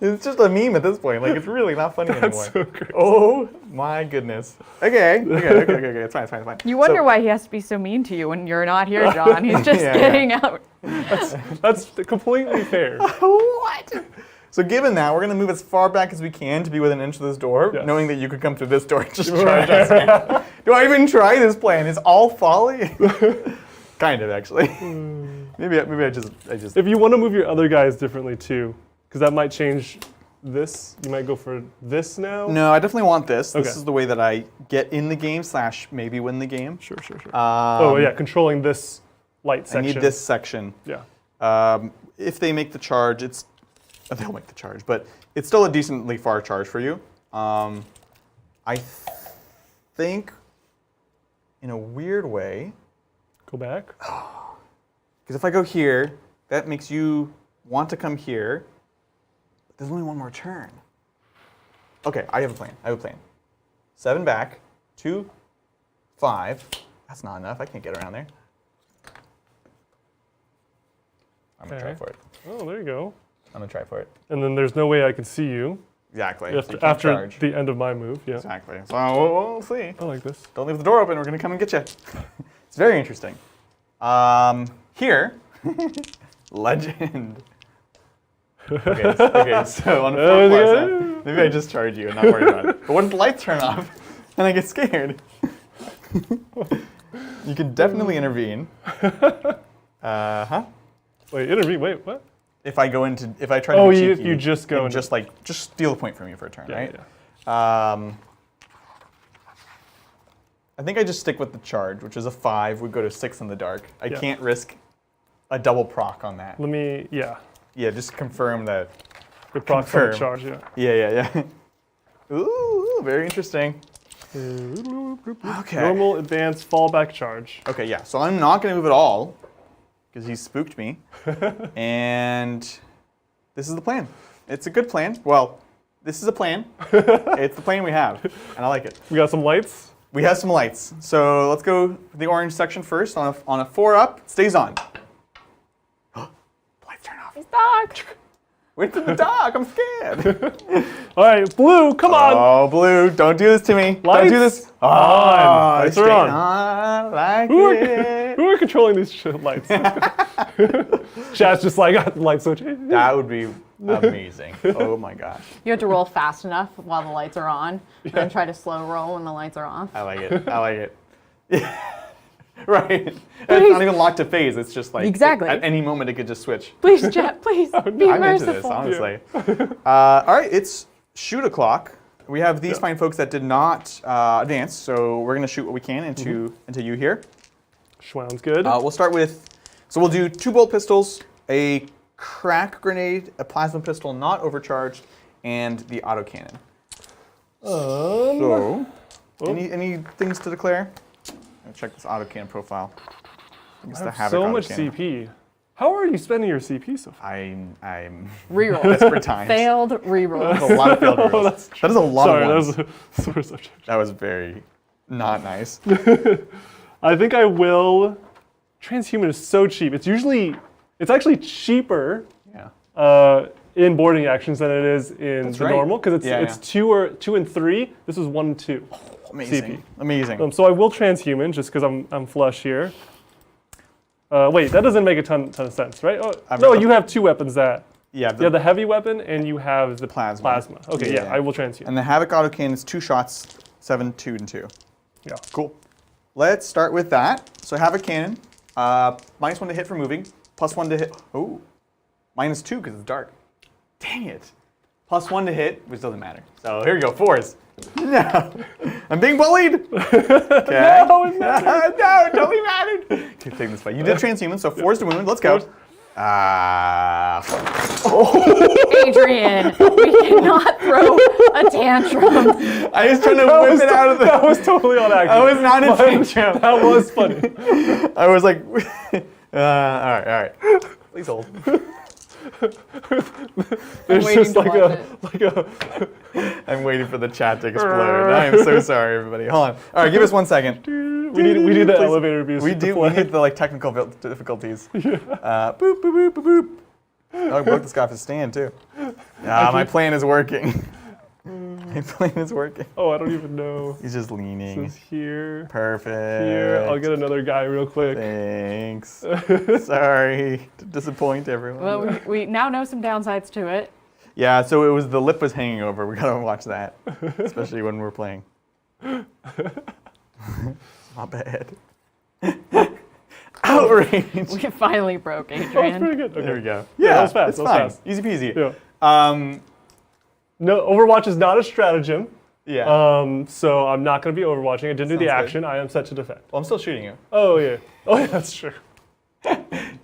it's just a meme at this point. Like it's really not funny anymore. So great. Oh my goodness. Okay. It's fine. It's fine. You wonder why he has to be so mean to you when you're not here, John. He's just getting out. That's completely fair. What? So given that, we're going to move as far back as we can to be within an inch of this door, knowing that you could come through this door and just charge us. Do I even try this plan? It's all folly? Kind of, actually. Maybe I just... If you want to move your other guys differently too, because that might change this. You might go for this now? No, I definitely want this. Okay. This is the way that I get in the game / maybe win the game. Sure. Oh yeah, controlling this light section. I need this section. Yeah. If they make the charge, they'll make the charge, but it's still a decently far charge for you. I think, in a weird way... Go back? Because if I go here, that makes you want to come here. But there's only one more turn. Okay, I have a plan. 7 back, 2, 5. That's not enough. I can't get around there. I'm going to try for it. Oh, there you go. I'm going to try for it. And then there's no way I can see you. Exactly. After the end of my move, yeah. Exactly. So we'll see. I like this. Don't leave the door open. We're going to come and get you. It's very interesting. Here, legend. Okay, so on a 4+, maybe I just charge you and not worry about it. But what if the lights turn off and I get scared? You can definitely intervene. Wait, intervene. Wait, what? If I try to be cheeky, you just go and just steal a point from you for a turn, right? Yeah. I think I just stick with the charge, which is a 5. We go to 6 in the dark. I can't risk a double proc on that. Yeah, just confirm that. The proc from the charge, Yeah. Ooh, very interesting. Okay. Normal, advanced, fallback, charge. Okay, yeah. So I'm not going to move at all because he spooked me. And this is the plan. It's a good plan. Well, this is a plan. It's the plan we have, and I like it. We got some lights. We have some lights. So let's go for the orange section first. On a 4 up, it stays on. The lights turn off. It's dark. Went to the dark. I'm scared. All right, blue, come on. Oh, blue, don't do this to me. Lights don't do this. On. Lights are on. Like who are controlling these lights? Chat's just like, got the light switch. That would be amazing. Oh my gosh. You have to roll fast enough while the lights are on, and then try to slow roll when the lights are off. I like it. Right. It's not even locked to phase. It's just like at any moment it could just switch. Please, chat. Please be I'm merciful. into this, honestly. All right, it's shoot o'clock. We have these fine folks that did not advance, so we're gonna shoot what we can into you here. Sounds good. We'll start with, so we'll do 2 bolt pistols, a crack grenade, a plasma pistol not overcharged, and the autocannon. So, any things to declare? Check this autocannon profile. I have so much CP. How are you spending your CP so far? I'm reroll. Desperate times. Failed reroll. That's a lot of failed rerolls. That is a lot of ones. That was a sore subject. That was very not nice. I think I will. Transhuman is so cheap. It's actually cheaper in boarding actions than it is in the normal, because it's 2 and 3. This is 1 and 2. Amazing. CP. Amazing. So I will transhuman just because I'm flush here. Wait, that doesn't make a ton of sense, right? Oh, no, you have 2 weapons that. Yeah. You have the heavy weapon and you have the plasma. Okay, yeah, I will transhuman. And the Havoc autocannon is 2 shots, 7, 2, and 2. Yeah. Cool. Let's start with that. So Havoc cannon, -1 to hit for moving, +1 to hit. Oh, -2 because it's dark. Dang it. +1 to hit, which doesn't matter. So here we go, 4s. No, I'm being bullied. Okay. No, it mattered. No, it totally mattered. Keep taking this fight. You did transhuman, so 4s to wound. Let's go. Adrian, we cannot throw a tantrum. I was trying to whip it out of the... That was totally on accident. I was not a tantrum. That was funny. I was like, all right. Please hold. There's waiting just to like watch a I'm waiting for the chat to explode. I am so sorry, everybody. Hold on. All right, give us 1 second. we need the Please. elevator music. We to do. play. We need the like technical difficulties. Boop boop boop boop boop. Oh, I broke this guy off his stand too. My plan is working. My plan is working. Oh, I don't even know. He's just leaning. This is here. Perfect. Here, I'll get another guy real quick. Thanks. Sorry to disappoint everyone. Well, we now know some downsides to it. Yeah, so it was the lip was hanging over. We gotta watch that, especially when we're playing. My bad. Outrage. We finally broke Oh, it's Adrian. pretty good. Okay. There we go. Yeah, that was fast. It's That was fine. fast. Easy peasy. Yeah. No, Overwatch is not a stratagem. Yeah. So I'm not going to be overwatching. I didn't do the Sounds good. action. I am set to defend. Well, I'm still shooting you. Oh yeah. Oh yeah, that's true.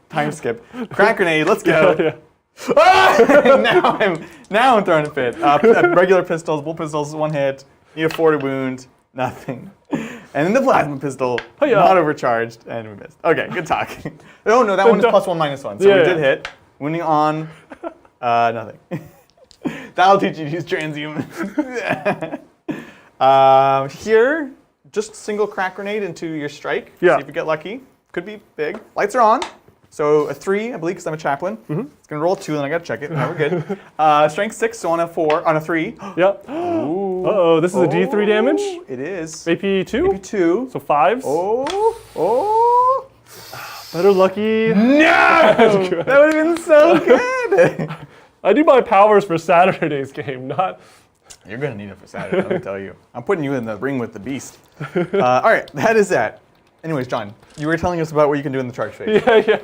Time skip. Crack grenade. Let's go. Yeah. Ah! now I'm throwing a fit. Regular pistols, bull pistols, 1 hit. Need a 40 wound. Nothing. And then the plasma pistol, Hi-ya. not overcharged, and we missed. Okay, good talk. Oh no, that one is +1, -1. So Yeah, we yeah. did hit. Winning on nothing. That'll teach you to use transhuman. Here, just single crack grenade into your strike. Yeah. See if you get lucky. Could be big. Lights are on. So a 3, I believe, because I'm a chaplain. It's gonna roll 2, then I gotta check it. No, we're good. Strength 6, so on a 4, on a 3. Yep. Uh-oh, this is a D3 damage. It is. AP 2. Maybe 2. So 5s. Oh. Better lucky. No! That would have been so good. I do my powers for Saturday's game, not. You're gonna need it for Saturday, let me tell you. I'm putting you in the ring with the beast. All right, that is that. Anyways, John, you were telling us about what you can do in the charge phase. Yeah.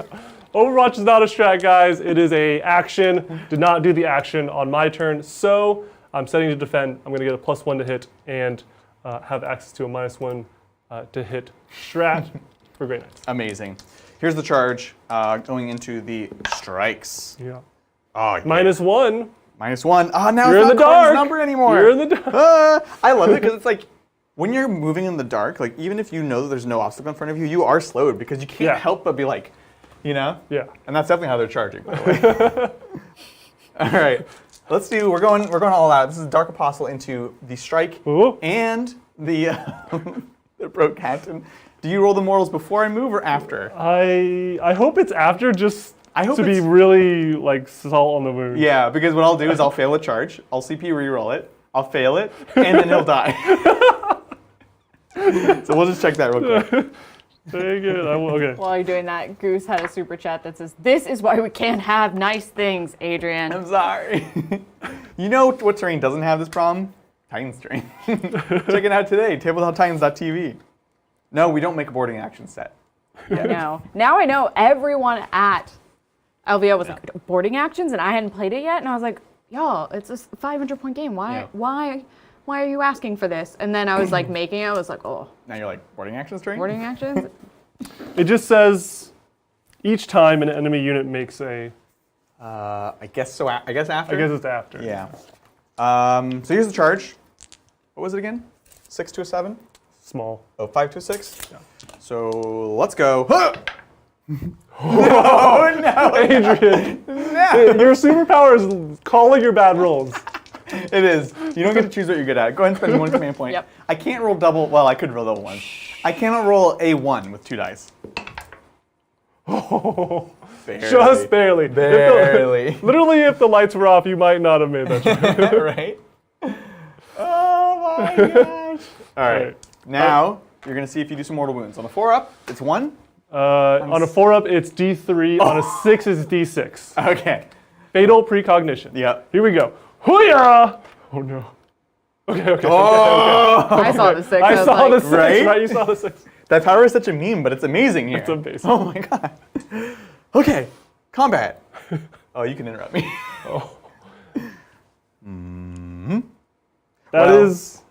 Overwatch is not a strat, guys. It is a action. Did not do the action on my turn, so I'm setting to defend. I'm gonna get a +1 to hit and have access to a -1 to hit strat for Grey Knights. Amazing. Here's the charge going into the strikes. Yeah. Oh, yeah. -1. -1. Oh, now You're it's in not the Corn's dark. number anymore. You're in the dark. I love it because it's like when you're moving in the dark, like even if you know that there's no obstacle in front of you, you are slowed because you can't Yeah. help but be like, you know? Yeah. And that's definitely how they're charging, by the way. All right. We're going all out. This is Dark Apostle into the strike Ooh. and the the broke captain. Do you roll the mortals before I move or after? I hope it's after, just I hope to be it's- really like salt on the wound. Yeah, because what I'll do is I'll fail a charge, I'll CP reroll it, I'll fail it, and then he'll die. So we'll just check that real quick. Very good. Okay. While you're doing that, Goose had a super chat that says, "This is why we can't have nice things, Adrian." I'm sorry. You know what terrain doesn't have this problem? Titans terrain. Check it out today, tabletoptitans.tv. No, we don't make a boarding action set. No. Now I know everyone at LVO was like, boarding actions, and I hadn't played it yet, and I was like, y'all, it's a 500-point game. Why are you asking for this? And then I was like making it, I was like, oh. Now you're like, boarding actions terrain? Boarding actions? It just says each time an enemy unit makes a. I guess so. I guess after? I guess it's after. Yeah. So here's the charge. What was it again? 6 to a 7? Small. Oh, 5 to a 6? Yeah. So let's go. Huh! No, Adrian, no. your superpower is calling your bad rolls. It is. You don't get to choose what you're good at. Go ahead and spend 1 command point. Yep. I can't roll double. Well, I could roll double ones. I cannot roll a 1 with 2 dice. Oh, Barely. just barely. Barely. Literally, if the lights were off, you might not have made that choice. Right? Oh my gosh. All right. Now, you're going to see if you do some mortal wounds. On the 4 up, it's 1. On a 4 up, it's D3. On a 6, it's D6. Okay. Fatal precognition. Yep. Here we go. Hoo-yah! Oh no. Okay. Oh! I saw the 6. I was saw like, the 6, Right? right? You saw the 6. That power is such a meme, but it's amazing here. It's amazing. Oh my god. Okay. Combat. Oh, you can interrupt me. Oh. Mm-hmm. That Well, is.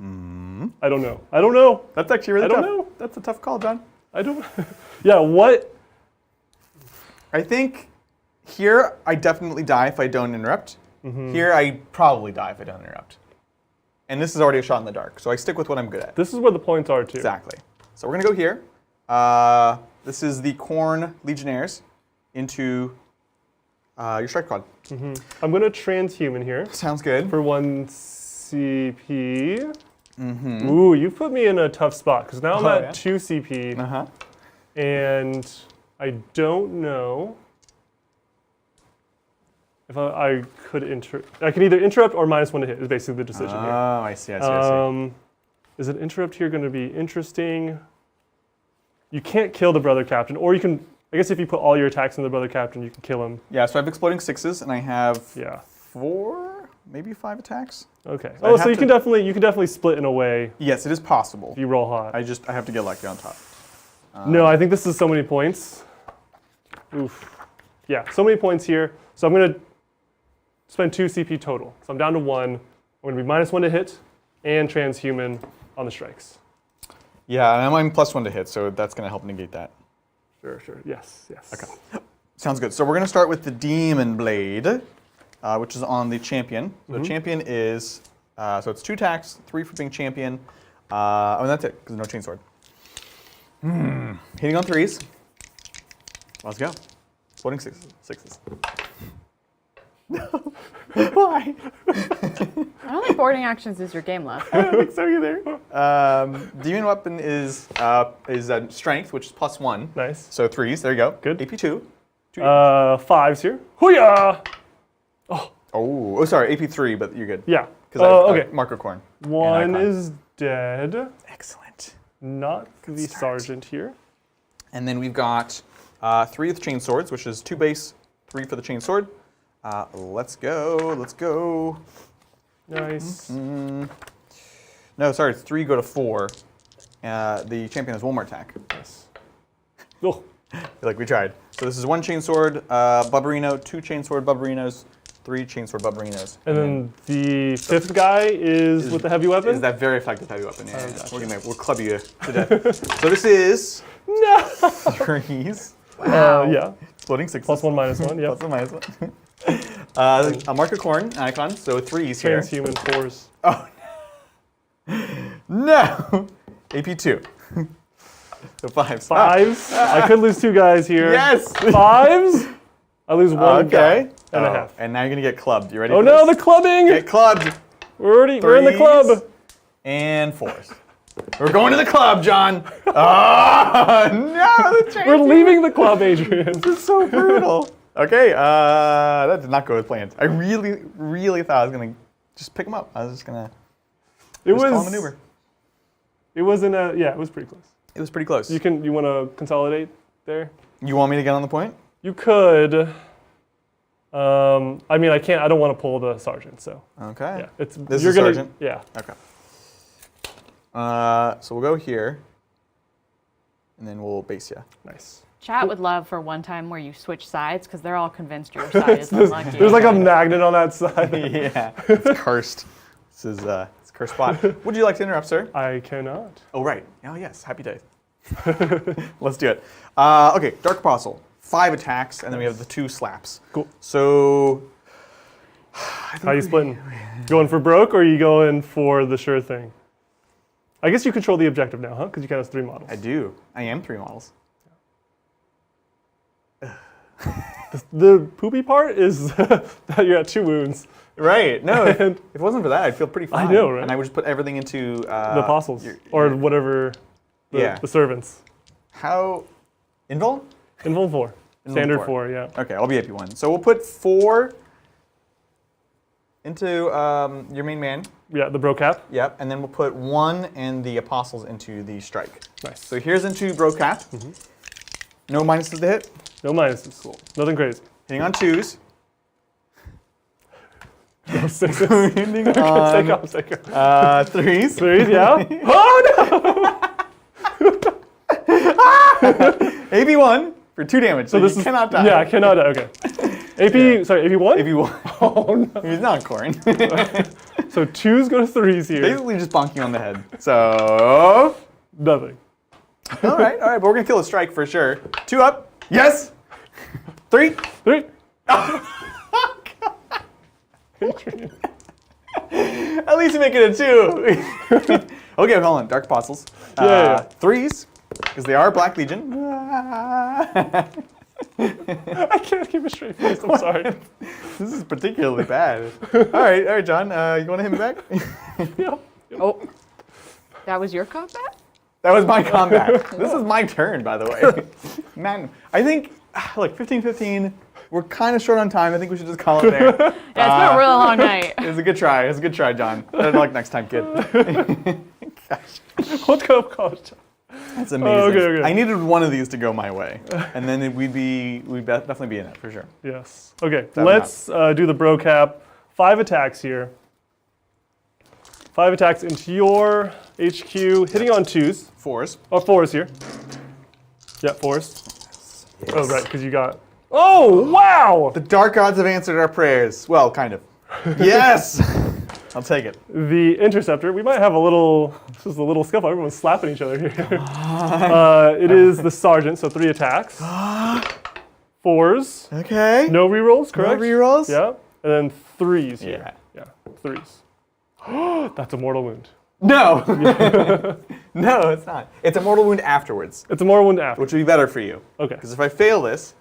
I don't know. That's actually really I don't tough. know. That's a tough call, John. I don't. Yeah, what? I think here I definitely die if I don't interrupt. Here I probably die if I don't interrupt. And this is already a shot in the dark, so I stick with what I'm good at. This is where the points are, too. Exactly. So we're going to go here. This is the Khorne Legionnaires into your strike pod. I'm going to transhuman here Sounds good. for 1 CP. Ooh, you put me in a tough spot because now I'm at 2 CP. Uh-huh. And I don't know if I could I can either interrupt or -1 to hit is basically the decision here. Oh, I see, I see. Is an interrupt here going to be interesting? You can't kill the brother captain, or you can, I guess if you put all your attacks on the brother captain, you can kill him. Yeah, so I have exploding 6s, and I have Yeah. 4, maybe 5 attacks. Okay. So So you can definitely split in a way Yes, it is possible. if you roll hot. I have to get lucky on top. No, I think this is so many points. Oof. Yeah, so many points here. So I'm going to spend 2 CP total. So I'm down to 1. I'm going to be -1 to hit and transhuman on the strikes. Yeah, and I'm +1 to hit, so that's going to help negate that. Sure. Yes. Okay. Sounds good. So we're going to start with the Demon Blade, which is on the champion. So champion is, so it's 2 attacks, 3 for being champion. And that's it, because there's no chainsword. Hitting on 3s. Let's go. Exploding 6s. Why? I don't think boarding actions is your game left. I don't think so either. Demon weapon is strength, which is +1. Nice. So 3s. There you go. Good. AP2. 5s here. Hooyah! Oh, sorry. AP3, but you're good. Yeah. Because Okay. Marco Corn. 1 icon. is dead. Excellent. Not the start. sergeant here. And then we've got 3 with chain swords, which is 2 base, 3 for the chain sword. Let's go. Nice. No, sorry, it's 3 go to 4. The champion has 1 more attack. Nice. Oh, Like we tried. So this is 1 chain sword, Bubberino, 2 chain sword Bubberinos, 3 chain sword Bubberinos. and then the 5th guy is with the heavy weapon? Is that very effective heavy weapon? Yeah, gotcha. We'll club you to death. So this is No! 3s. Yeah. Exploding 6s. +1, -1, yeah. +1, -1. A Marco Corn icon, so 3s here. Transhuman 4s. Oh, no! AP2. So 5s. 5s. I could lose 2 guys here. Yes! 5s. I lose 1 guy and a half. And now you're going to get clubbed. You ready Oh for no, this? the clubbing! Get clubbed. We're in the 3s club. And 4s. We're going to the club, John. Oh, no! The We're leaving the club, Adrian. This is so brutal. Okay, that did not go as planned. I really, really thought I was going to just pick him up. I was just going to call a maneuver. It wasn't it was pretty close. It was pretty close. You want to consolidate there? You want me to get on the point? You could. I mean, I can't. I don't want to pull the sergeant. So Okay. yeah, it's This you're is gonna. sergeant? Yeah. Okay. So we'll go here, and then we'll base you. Nice. Chat would love for one time where you switch sides because they're all convinced your side is unlucky. There's like a magnet on that side. Yeah, it's cursed. This is it's a cursed spot. Would you like to interrupt, sir? I cannot. Oh, right. Oh, yes. Happy days. Let's do it. Okay, Dark Apostle. 5 attacks, and then we have the 2 slaps. Cool. So, How you splitting? Going for broke, or are you going for the sure thing? I guess you control the objective now, huh? Because you count as 3 models. I do. I am 3 models. The poopy part is that you're at 2 wounds. Right. No, if it wasn't for that, I'd feel pretty fine. I know, right? And I would just put everything into The apostles, or whatever. The servants. How? Invul? Invul 4. Invul Standard 4. 4, yeah. Okay, I'll be AP1. So we'll put 4 into your main man. Yeah, the bro cap. Yep, and then we'll put 1 and the apostles into the strike. Nice. So here's into bro cap. No minuses to hit. No minuses. Cool. Nothing crazy. Hitting on 2s. No 6s. Hitting on Take off. 3s. 3s, yeah. Oh AP1 for 2 damage. So this you cannot die. Yeah, I cannot die. Okay. Sorry, AP1? AP1. Oh no. He's not corn. So 2s go to 3s here. Basically just bonking on the head. So. Nothing. All right, but we're gonna kill a strike for sure. 2 up. Yes. 3. 3. At least you make it a 2. Okay, hold on. Dark Apostles. Yeah. 3s, because they are Black Legion. I can't keep a straight face. I'm sorry. This is particularly bad. All right, John. You want to hit me back? Yeah. Oh, that was your combat? That was my combat. This is my turn, by the way. Man, I think, look, 15-15. We're kind of short on time. I think we should just call it there. Yeah, it's been a really long night. It was a good try. It was a good try, John. Better luck next time, kid. Let's go college. That's amazing. Okay. I needed one of these to go my way, and then we'd definitely be in it for sure. Yes. Okay, Seven let's do the bro cap. 5 attacks here. 5 attacks into your HQ, hitting on 2s. 4s. Oh, 4s here. Yeah, 4s. Yes. Oh, right, because you got... Oh, wow! The dark gods have answered our prayers. Well, kind of. Yes! I'll take it. The interceptor, we might have a little, this is a little scuffle. Everyone's slapping each other here. It is the sergeant, so 3 attacks. 4s. Okay. No rerolls, correct? No rerolls? Yeah. And then 3s here. Yeah, 3s. That's a mortal wound. No! No, it's not. It's a mortal wound afterwards, It's a mortal wound after. which would be better for you. Okay. Because if I fail this,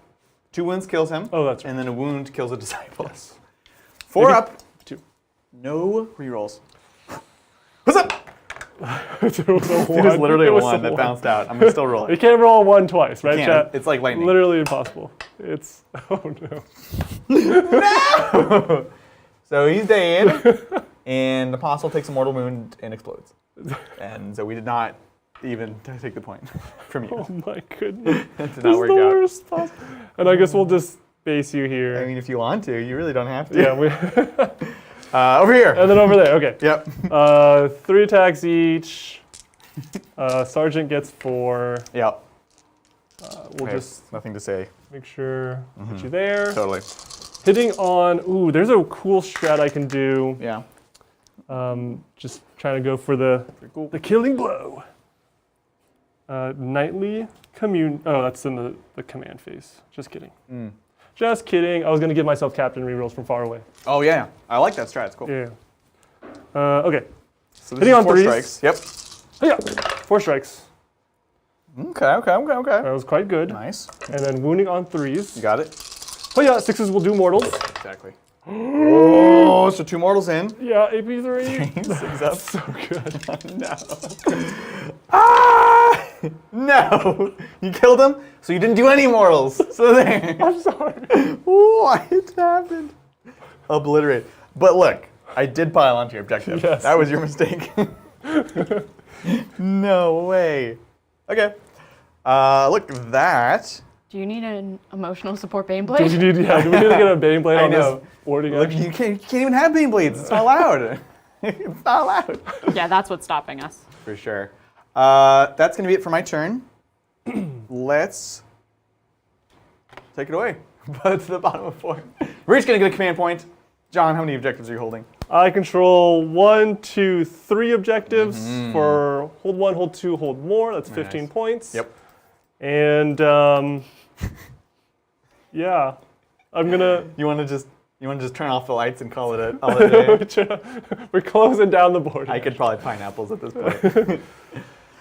2 wounds kills him. Oh, that's right. And then a wound kills a disciple. Yes. 4 up. 2. No rerolls. What's up? It was a It was literally It a was 1 a that one. bounced out. I'm going to still roll You it. can't roll 1 twice, right, Can't. chat? It's like lightning. Literally impossible. It's, oh no. So he's dead, and the apostle takes a mortal wound and explodes. And so we did not even take the point from you. Oh my goodness. It did This not is work the out. worst possible. And I guess we'll just base you I here. mean, if you want to, you really don't have to. Yeah, Over here. and then over there, okay. Yep. 3 attacks each. Sergeant gets 4. Yep. We'll I have just nothing to say. make sure put you there. Totally. Hitting on, ooh, there's a cool strat I can do. Yeah. Just trying to go for the killing blow. Nightly commune. Oh, that's in the command phase. Just kidding. Just kidding. I was going to give myself captain rerolls from far away. Oh, yeah. I like that strat. It's cool. Yeah. Okay. So this Hitting is on 4 threes. strikes. Yep. Oh, yeah. 4 strikes. Okay. That was quite good. Nice. And then wounding on 3s. You got it? Oh, yeah. 6s will do mortals. Exactly. Oh, so 2 mortals in. Yeah, AP3. 6 up. So good. No. Ah! No. You killed him, so you didn't do any mortals. So there. I'm sorry. What happened? Obliterate. But look, I did pile onto your objective. Yes. That was your mistake. No way. Okay. Look, that. Do you need an emotional support Bane Do Blade? we need to get a Bane Blade I on know. this warding Look, action? you can't even have Bane Blades. It's not allowed. It's not allowed. Yeah, that's what's stopping us. For sure. That's going to be it for my turn. Let's take it away. But to the bottom of 4. We're just going to get a command point. John, how many objectives are you holding? I control 1, 2, 3 objectives for hold 1, hold 2, hold more. That's Very 15 nice. points. Yep. And yeah, I'm gonna. You want to just turn off the lights and call it a day? We're closing down the board. I could probably pineapples at this point.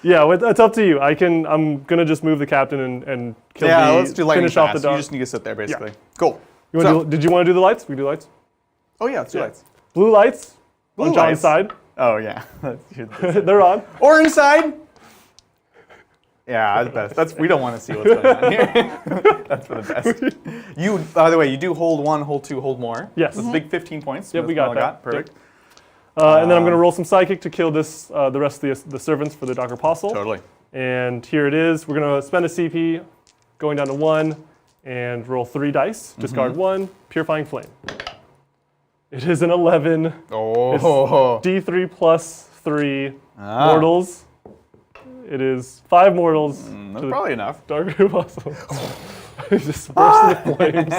Yeah, it's up to you. I'm gonna just move the captain and kill Yeah, the let's do lightning finish off the fast. dog. You just need to sit there, basically. Cool. Did you want to do the lights? We do lights. Oh yeah, let's do lights. Blue lights Blue on John's lights. side. Oh yeah. They're on. Orange side. Yeah, that's best. We don't want to see what's going on here. That's for the best. You, by the way, you do hold 1, hold 2, hold more. Yes. That's a big 15 points. Yep, we got that. Perfect. And then I'm gonna roll some psychic to kill this the rest of the servants for the Dark Apostle. Totally. And here it is. We're gonna spend a CP, going down to 1, and roll 3 dice. Discard 1, Purifying Flame. It is an 11. Oh. D3 plus 3 mortals. It is 5 mortals. That's to the probably enough. Dark Apostle. Just burst into flames.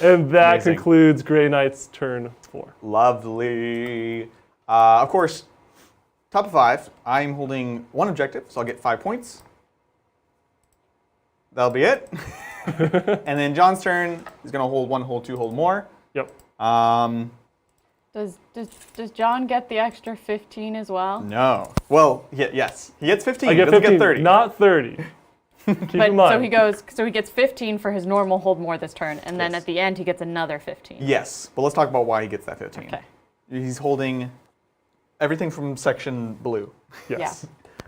And that Amazing. concludes Grey Knight's turn 4. Lovely. Of course, top of 5. I'm holding 1 objective, so I'll get 5 points. That'll be it. And then John's turn. He's gonna hold 1, hold 2, hold more. Yep. Does John get the extra 15 as well? No. Well, yes. He gets 15. I get Doesn't 15, get 30. not 30. Keep But in mind. so he gets 15 for his normal hold more this turn, and then Yes. at the end he gets another 15. Yes, but let's talk about why he gets that 15. Okay. He's holding everything from section blue. Yes. So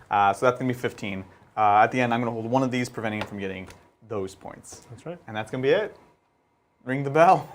that's going to be 15. At the end, I'm going to hold one of these, preventing him from getting those points. That's right. And that's going to be it. Ring the bell.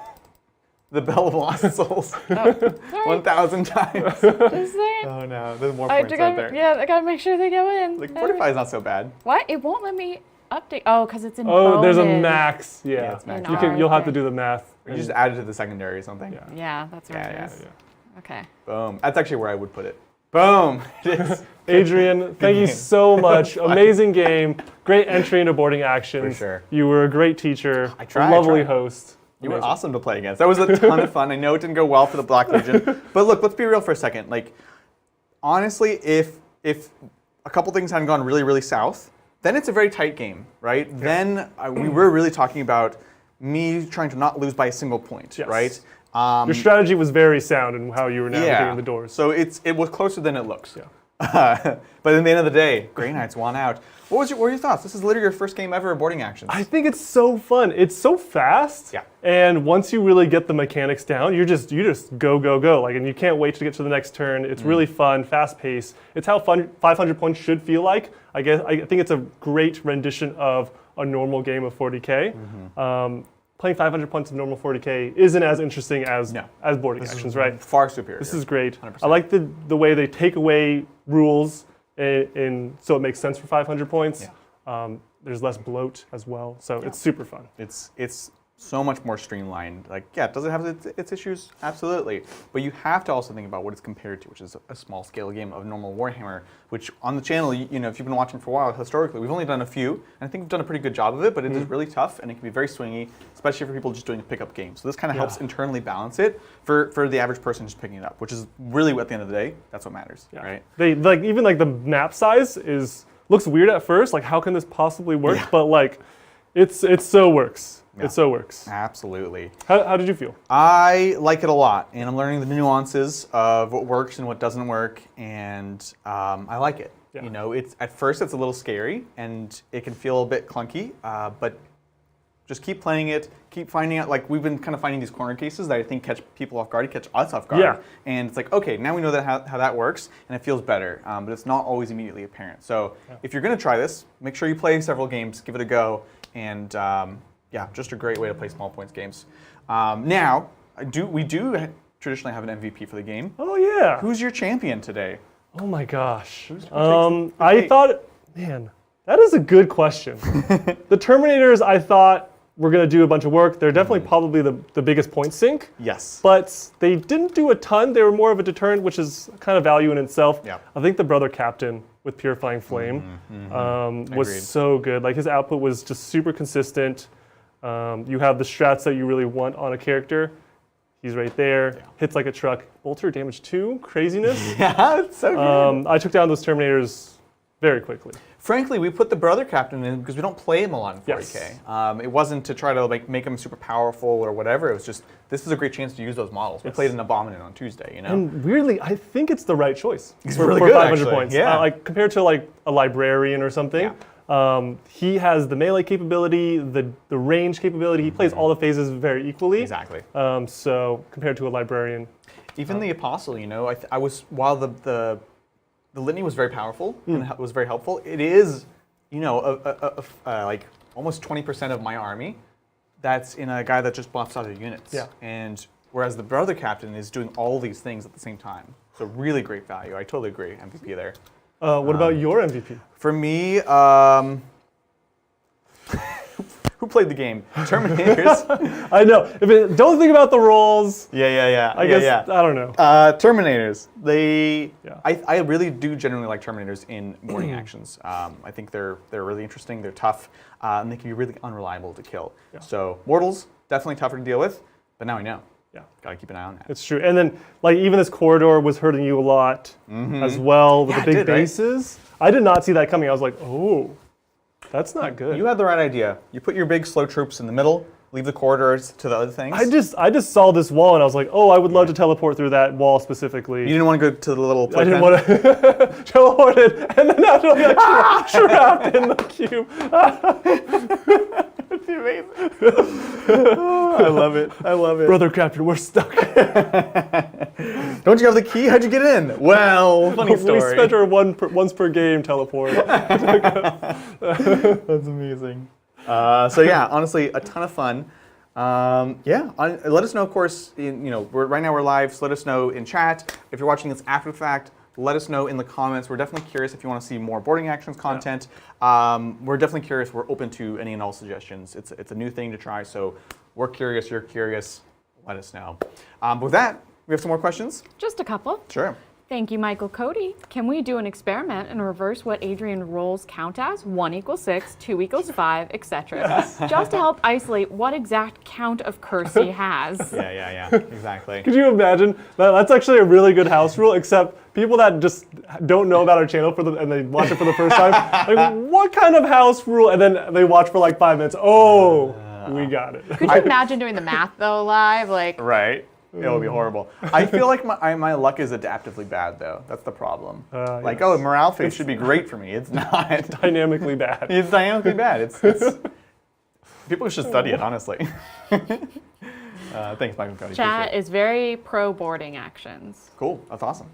The bell of lost souls. Sorry. 1,000 times. Just saying. Oh no, there's more I points right there. I gotta make sure they go in. Like 45 is not so bad. What? It won't let me update. Oh, because it's in Oh, there's a bonus. max. Yeah. Yeah, it's max. You'll have Okay. to do the math. You just add it to the secondary or something. Yeah. Yeah, that's what it Yeah, is. Yeah. Okay. Boom. That's actually where I would put it. Boom. It is. Adrian, thank you game. so much. Amazing game. Great entry into boarding actions. For sure. You were a great teacher. I tried, A lovely I tried. host. You were Amazing. awesome to play against. That was a ton of fun. I know it didn't go well for the Black Legion, but look, let's be real for a second. Like, honestly, if a couple things hadn't gone really, really south, then it's a very tight game, right? Yeah. Then we were really talking about me trying to not lose by a single point, Yes. right? Your strategy was very sound in how you were navigating the doors. So it was closer than it looks. Yeah. But in the end of the day, Grey Knights won out. What were your thoughts? This is literally your first game ever of boarding actions. I think it's so fun. It's so fast. Yeah. And once you really get the mechanics down, you just go, go, go. Like, and you can't wait to get to the next turn. It's really fun, fast paced. It's how fun 500 points should feel like. I think it's a great rendition of a normal game of 40k. Playing 500 points of normal 40k isn't as interesting as boarding actions, right? Far superior. This is great. 100%. I like the way they take away rules so it makes sense for 500 points. Yeah. There's less bloat as well, so it's super fun. It's so much more streamlined. Like, yeah, does it have its issues? Absolutely. But you have to also think about what it's compared to, which is a small scale game of normal Warhammer, which on the channel, you know, if you've been watching for a while, historically, we've only done a few, and I think we've done a pretty good job of it, but it is really tough, and it can be very swingy, especially for people just doing a pickup game. So this kind of helps internally balance it for the average person just picking it up, which is really, at the end of the day, that's what matters, right? They even the map size looks weird at first. Like, how can this possibly work? Yeah. But like, it so works. Yeah. It so works. Absolutely. How did you feel? I like it a lot, and I'm learning the nuances of what works and what doesn't work, and I like it. Yeah. You know, at first it's a little scary, and it can feel a bit clunky, but just keep playing it, keep finding out. Like, we've been kind of finding these corner cases that I think catch people off guard, catch us off guard, Yeah. and it's like, okay, now we know how that works, and it feels better, but it's not always immediately apparent. So if you're going to try this, make sure you play several games, give it a go, and yeah, just a great way to play small points games. Now, we do traditionally have an MVP for the game. Oh yeah. Who's your champion today? Oh my gosh. takes I thought, man, that is a good question. The Terminators, I thought, were going to do a bunch of work. They're definitely probably the biggest point sink. Yes. But they didn't do a ton. They were more of a deterrent, which is kind of value in itself. Yeah. I think the Brother Captain with Purifying Flame was Agreed. so good. Like, his output was just super consistent. You have the strats that you really want on a character. He's right there. Hits like a truck. Bolter damage 2. Craziness. Yeah, it's so good. I took down those Terminators very quickly. Frankly, we put the Brother Captain in because we don't play him a lot in 40k. Yes. It wasn't to try to make him super powerful or whatever. It was just, this is a great chance to use those models. We played an Abominant on Tuesday, you know? And weirdly, I think it's the right choice. It's for, really for good, 500 actually. points. Yeah. Like, compared to like a Librarian or something. He has the melee capability, the range capability. He plays all the phases very equally. Exactly. So compared to a Librarian. Even the Apostle, you know, I was, while the Litany was very powerful and was very helpful, it is, you know, like almost 20% of my army that's in a guy that just buffs other units. Yeah. And whereas the Brother Captain is doing all these things at the same time. So really great value. I totally agree, MVP there. What about your MVP? For me, who played the game? Terminators. I know. Don't think about the rolls. Yeah. I guess, I don't know. Terminators. Yeah. I really do genuinely like Terminators in boarding actions. I think they're really interesting. They're tough, and they can be really unreliable to kill. Yeah. So Mortals, definitely tougher to deal with, but now we know. Yeah. Gotta keep an eye on that. It's true. And then, like, even this corridor was hurting you a lot as well with Yeah, the it big did, right? bases. I did not see that coming. I was like, oh, that's not good. You had the right idea. You put your big slow troops in the middle, leave the corridors to the other things? I just saw this wall and I was like, oh, I would love to teleport through that wall specifically. You didn't want to go to the little I didn't want to teleport it and then actually like trapped in the cube. That's amazing. I love it. I love it. Brother Captain, we're stuck. Don't you have the key? How'd you get in? Well, funny story. We spent our once per game teleport. That's amazing. So yeah, honestly, a ton of fun. Let us know, of course. Right now we're live, so let us know in chat. If you're watching this after the fact, let us know in the comments. We're definitely curious if you want to see more boarding actions content. Yeah. We're definitely curious. We're open to any and all suggestions. It's a new thing to try, so we're curious. You're curious. Let us know. With that, we have some more questions. Just a couple. Sure. Thank you, Michael Cody. Can we do an experiment and reverse what Adrian rolls count as? 1 = 6, 2 = 5, etc. Yes. Just to help isolate what exact count of curse he has. Yeah, exactly. Could you imagine? That's actually a really good house rule, except people that just don't know about our channel and they watch it for the first time, like, what kind of house rule? And then they watch for like 5 minutes. Oh, we got it. Could you imagine doing the math though live? Right. It would be horrible. I feel like my luck is adaptively bad, though. That's the problem. Yes. Morale phase should be great for me. It's not. Dynamically bad. It's dynamically bad. It's people should study it, honestly. Thanks, Michael Cody. Chat is very pro boarding actions. Cool. That's awesome.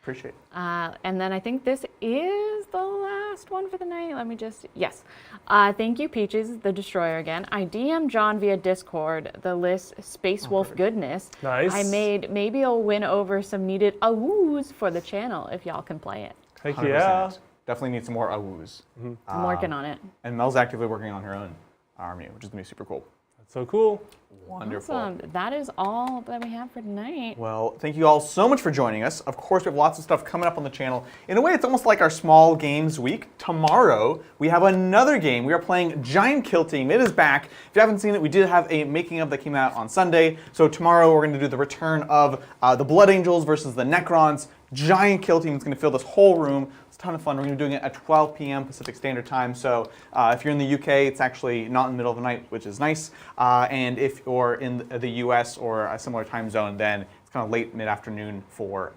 Appreciate it. And then I think this is the last one for the night. Let me just, yes. Thank you, Peaches, the Destroyer again. I DM'd John via Discord the list Space Wolf Goodness. Nice. Maybe I'll win over some needed awoos for the channel if y'all can play it. Heck 100%. yeah. Definitely need some more awoos. Mm-hmm. I'm working on it. And Mel's actively working on her own army, which is going to be super cool. That's so cool. Wonderful. Awesome. That is all that we have for tonight. Well, thank you all so much for joining us. Of course, we have lots of stuff coming up on the channel. In a way, it's almost like our small games week. Tomorrow, we have another game. We are playing Giant Kill Team. It is back. If you haven't seen it, we did have a making of that came out on Sunday. So tomorrow, we're going to do the return of the Blood Angels versus the Necrons. Giant Kill Team is going to fill this whole room. It's a ton of fun. We're going to be doing it at 12 p.m. Pacific Standard Time. So if you're in the UK, it's actually not in the middle of the night, which is nice. And if you're in the US or a similar time zone, then it's kind of late mid-afternoon for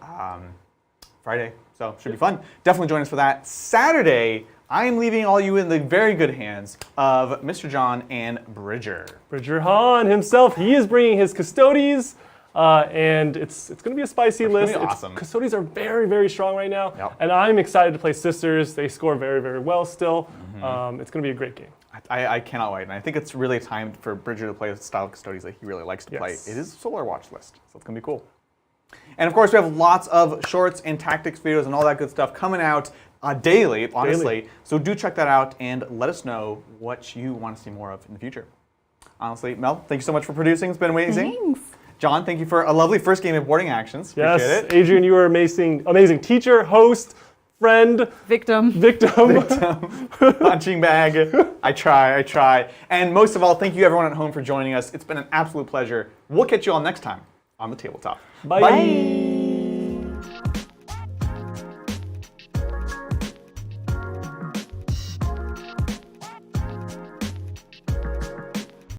Friday. So it should be fun. Definitely join us for that. Saturday, I am leaving all you in the very good hands of Mr. John and Bridger. Bridger Hahn himself, he is bringing his Custodes. And it's going to be a spicy list. Awesome. Custodes are very, very strong right now. Yep. And I'm excited to play Sisters. They score very, very well still. Mm-hmm. It's going to be a great game. I cannot wait. And I think it's really time for Bridger to play the style of Custodes that he really likes to play. Yes. It is a Solar Watch list, so it's going to be cool. And of course, we have lots of shorts and tactics videos and all that good stuff coming out daily, honestly. So do check that out and let us know what you want to see more of in the future. Honestly, Mel, thank you so much for producing. It's been amazing. Thanks. John, thank you for a lovely first game of Boarding Actions. Yes, Appreciate it. Adrian, you are amazing teacher, host, friend, Victim. Punching bag. I try. And most of all, thank you everyone at home for joining us. It's been an absolute pleasure. We'll catch you all next time on the Tabletop. Bye.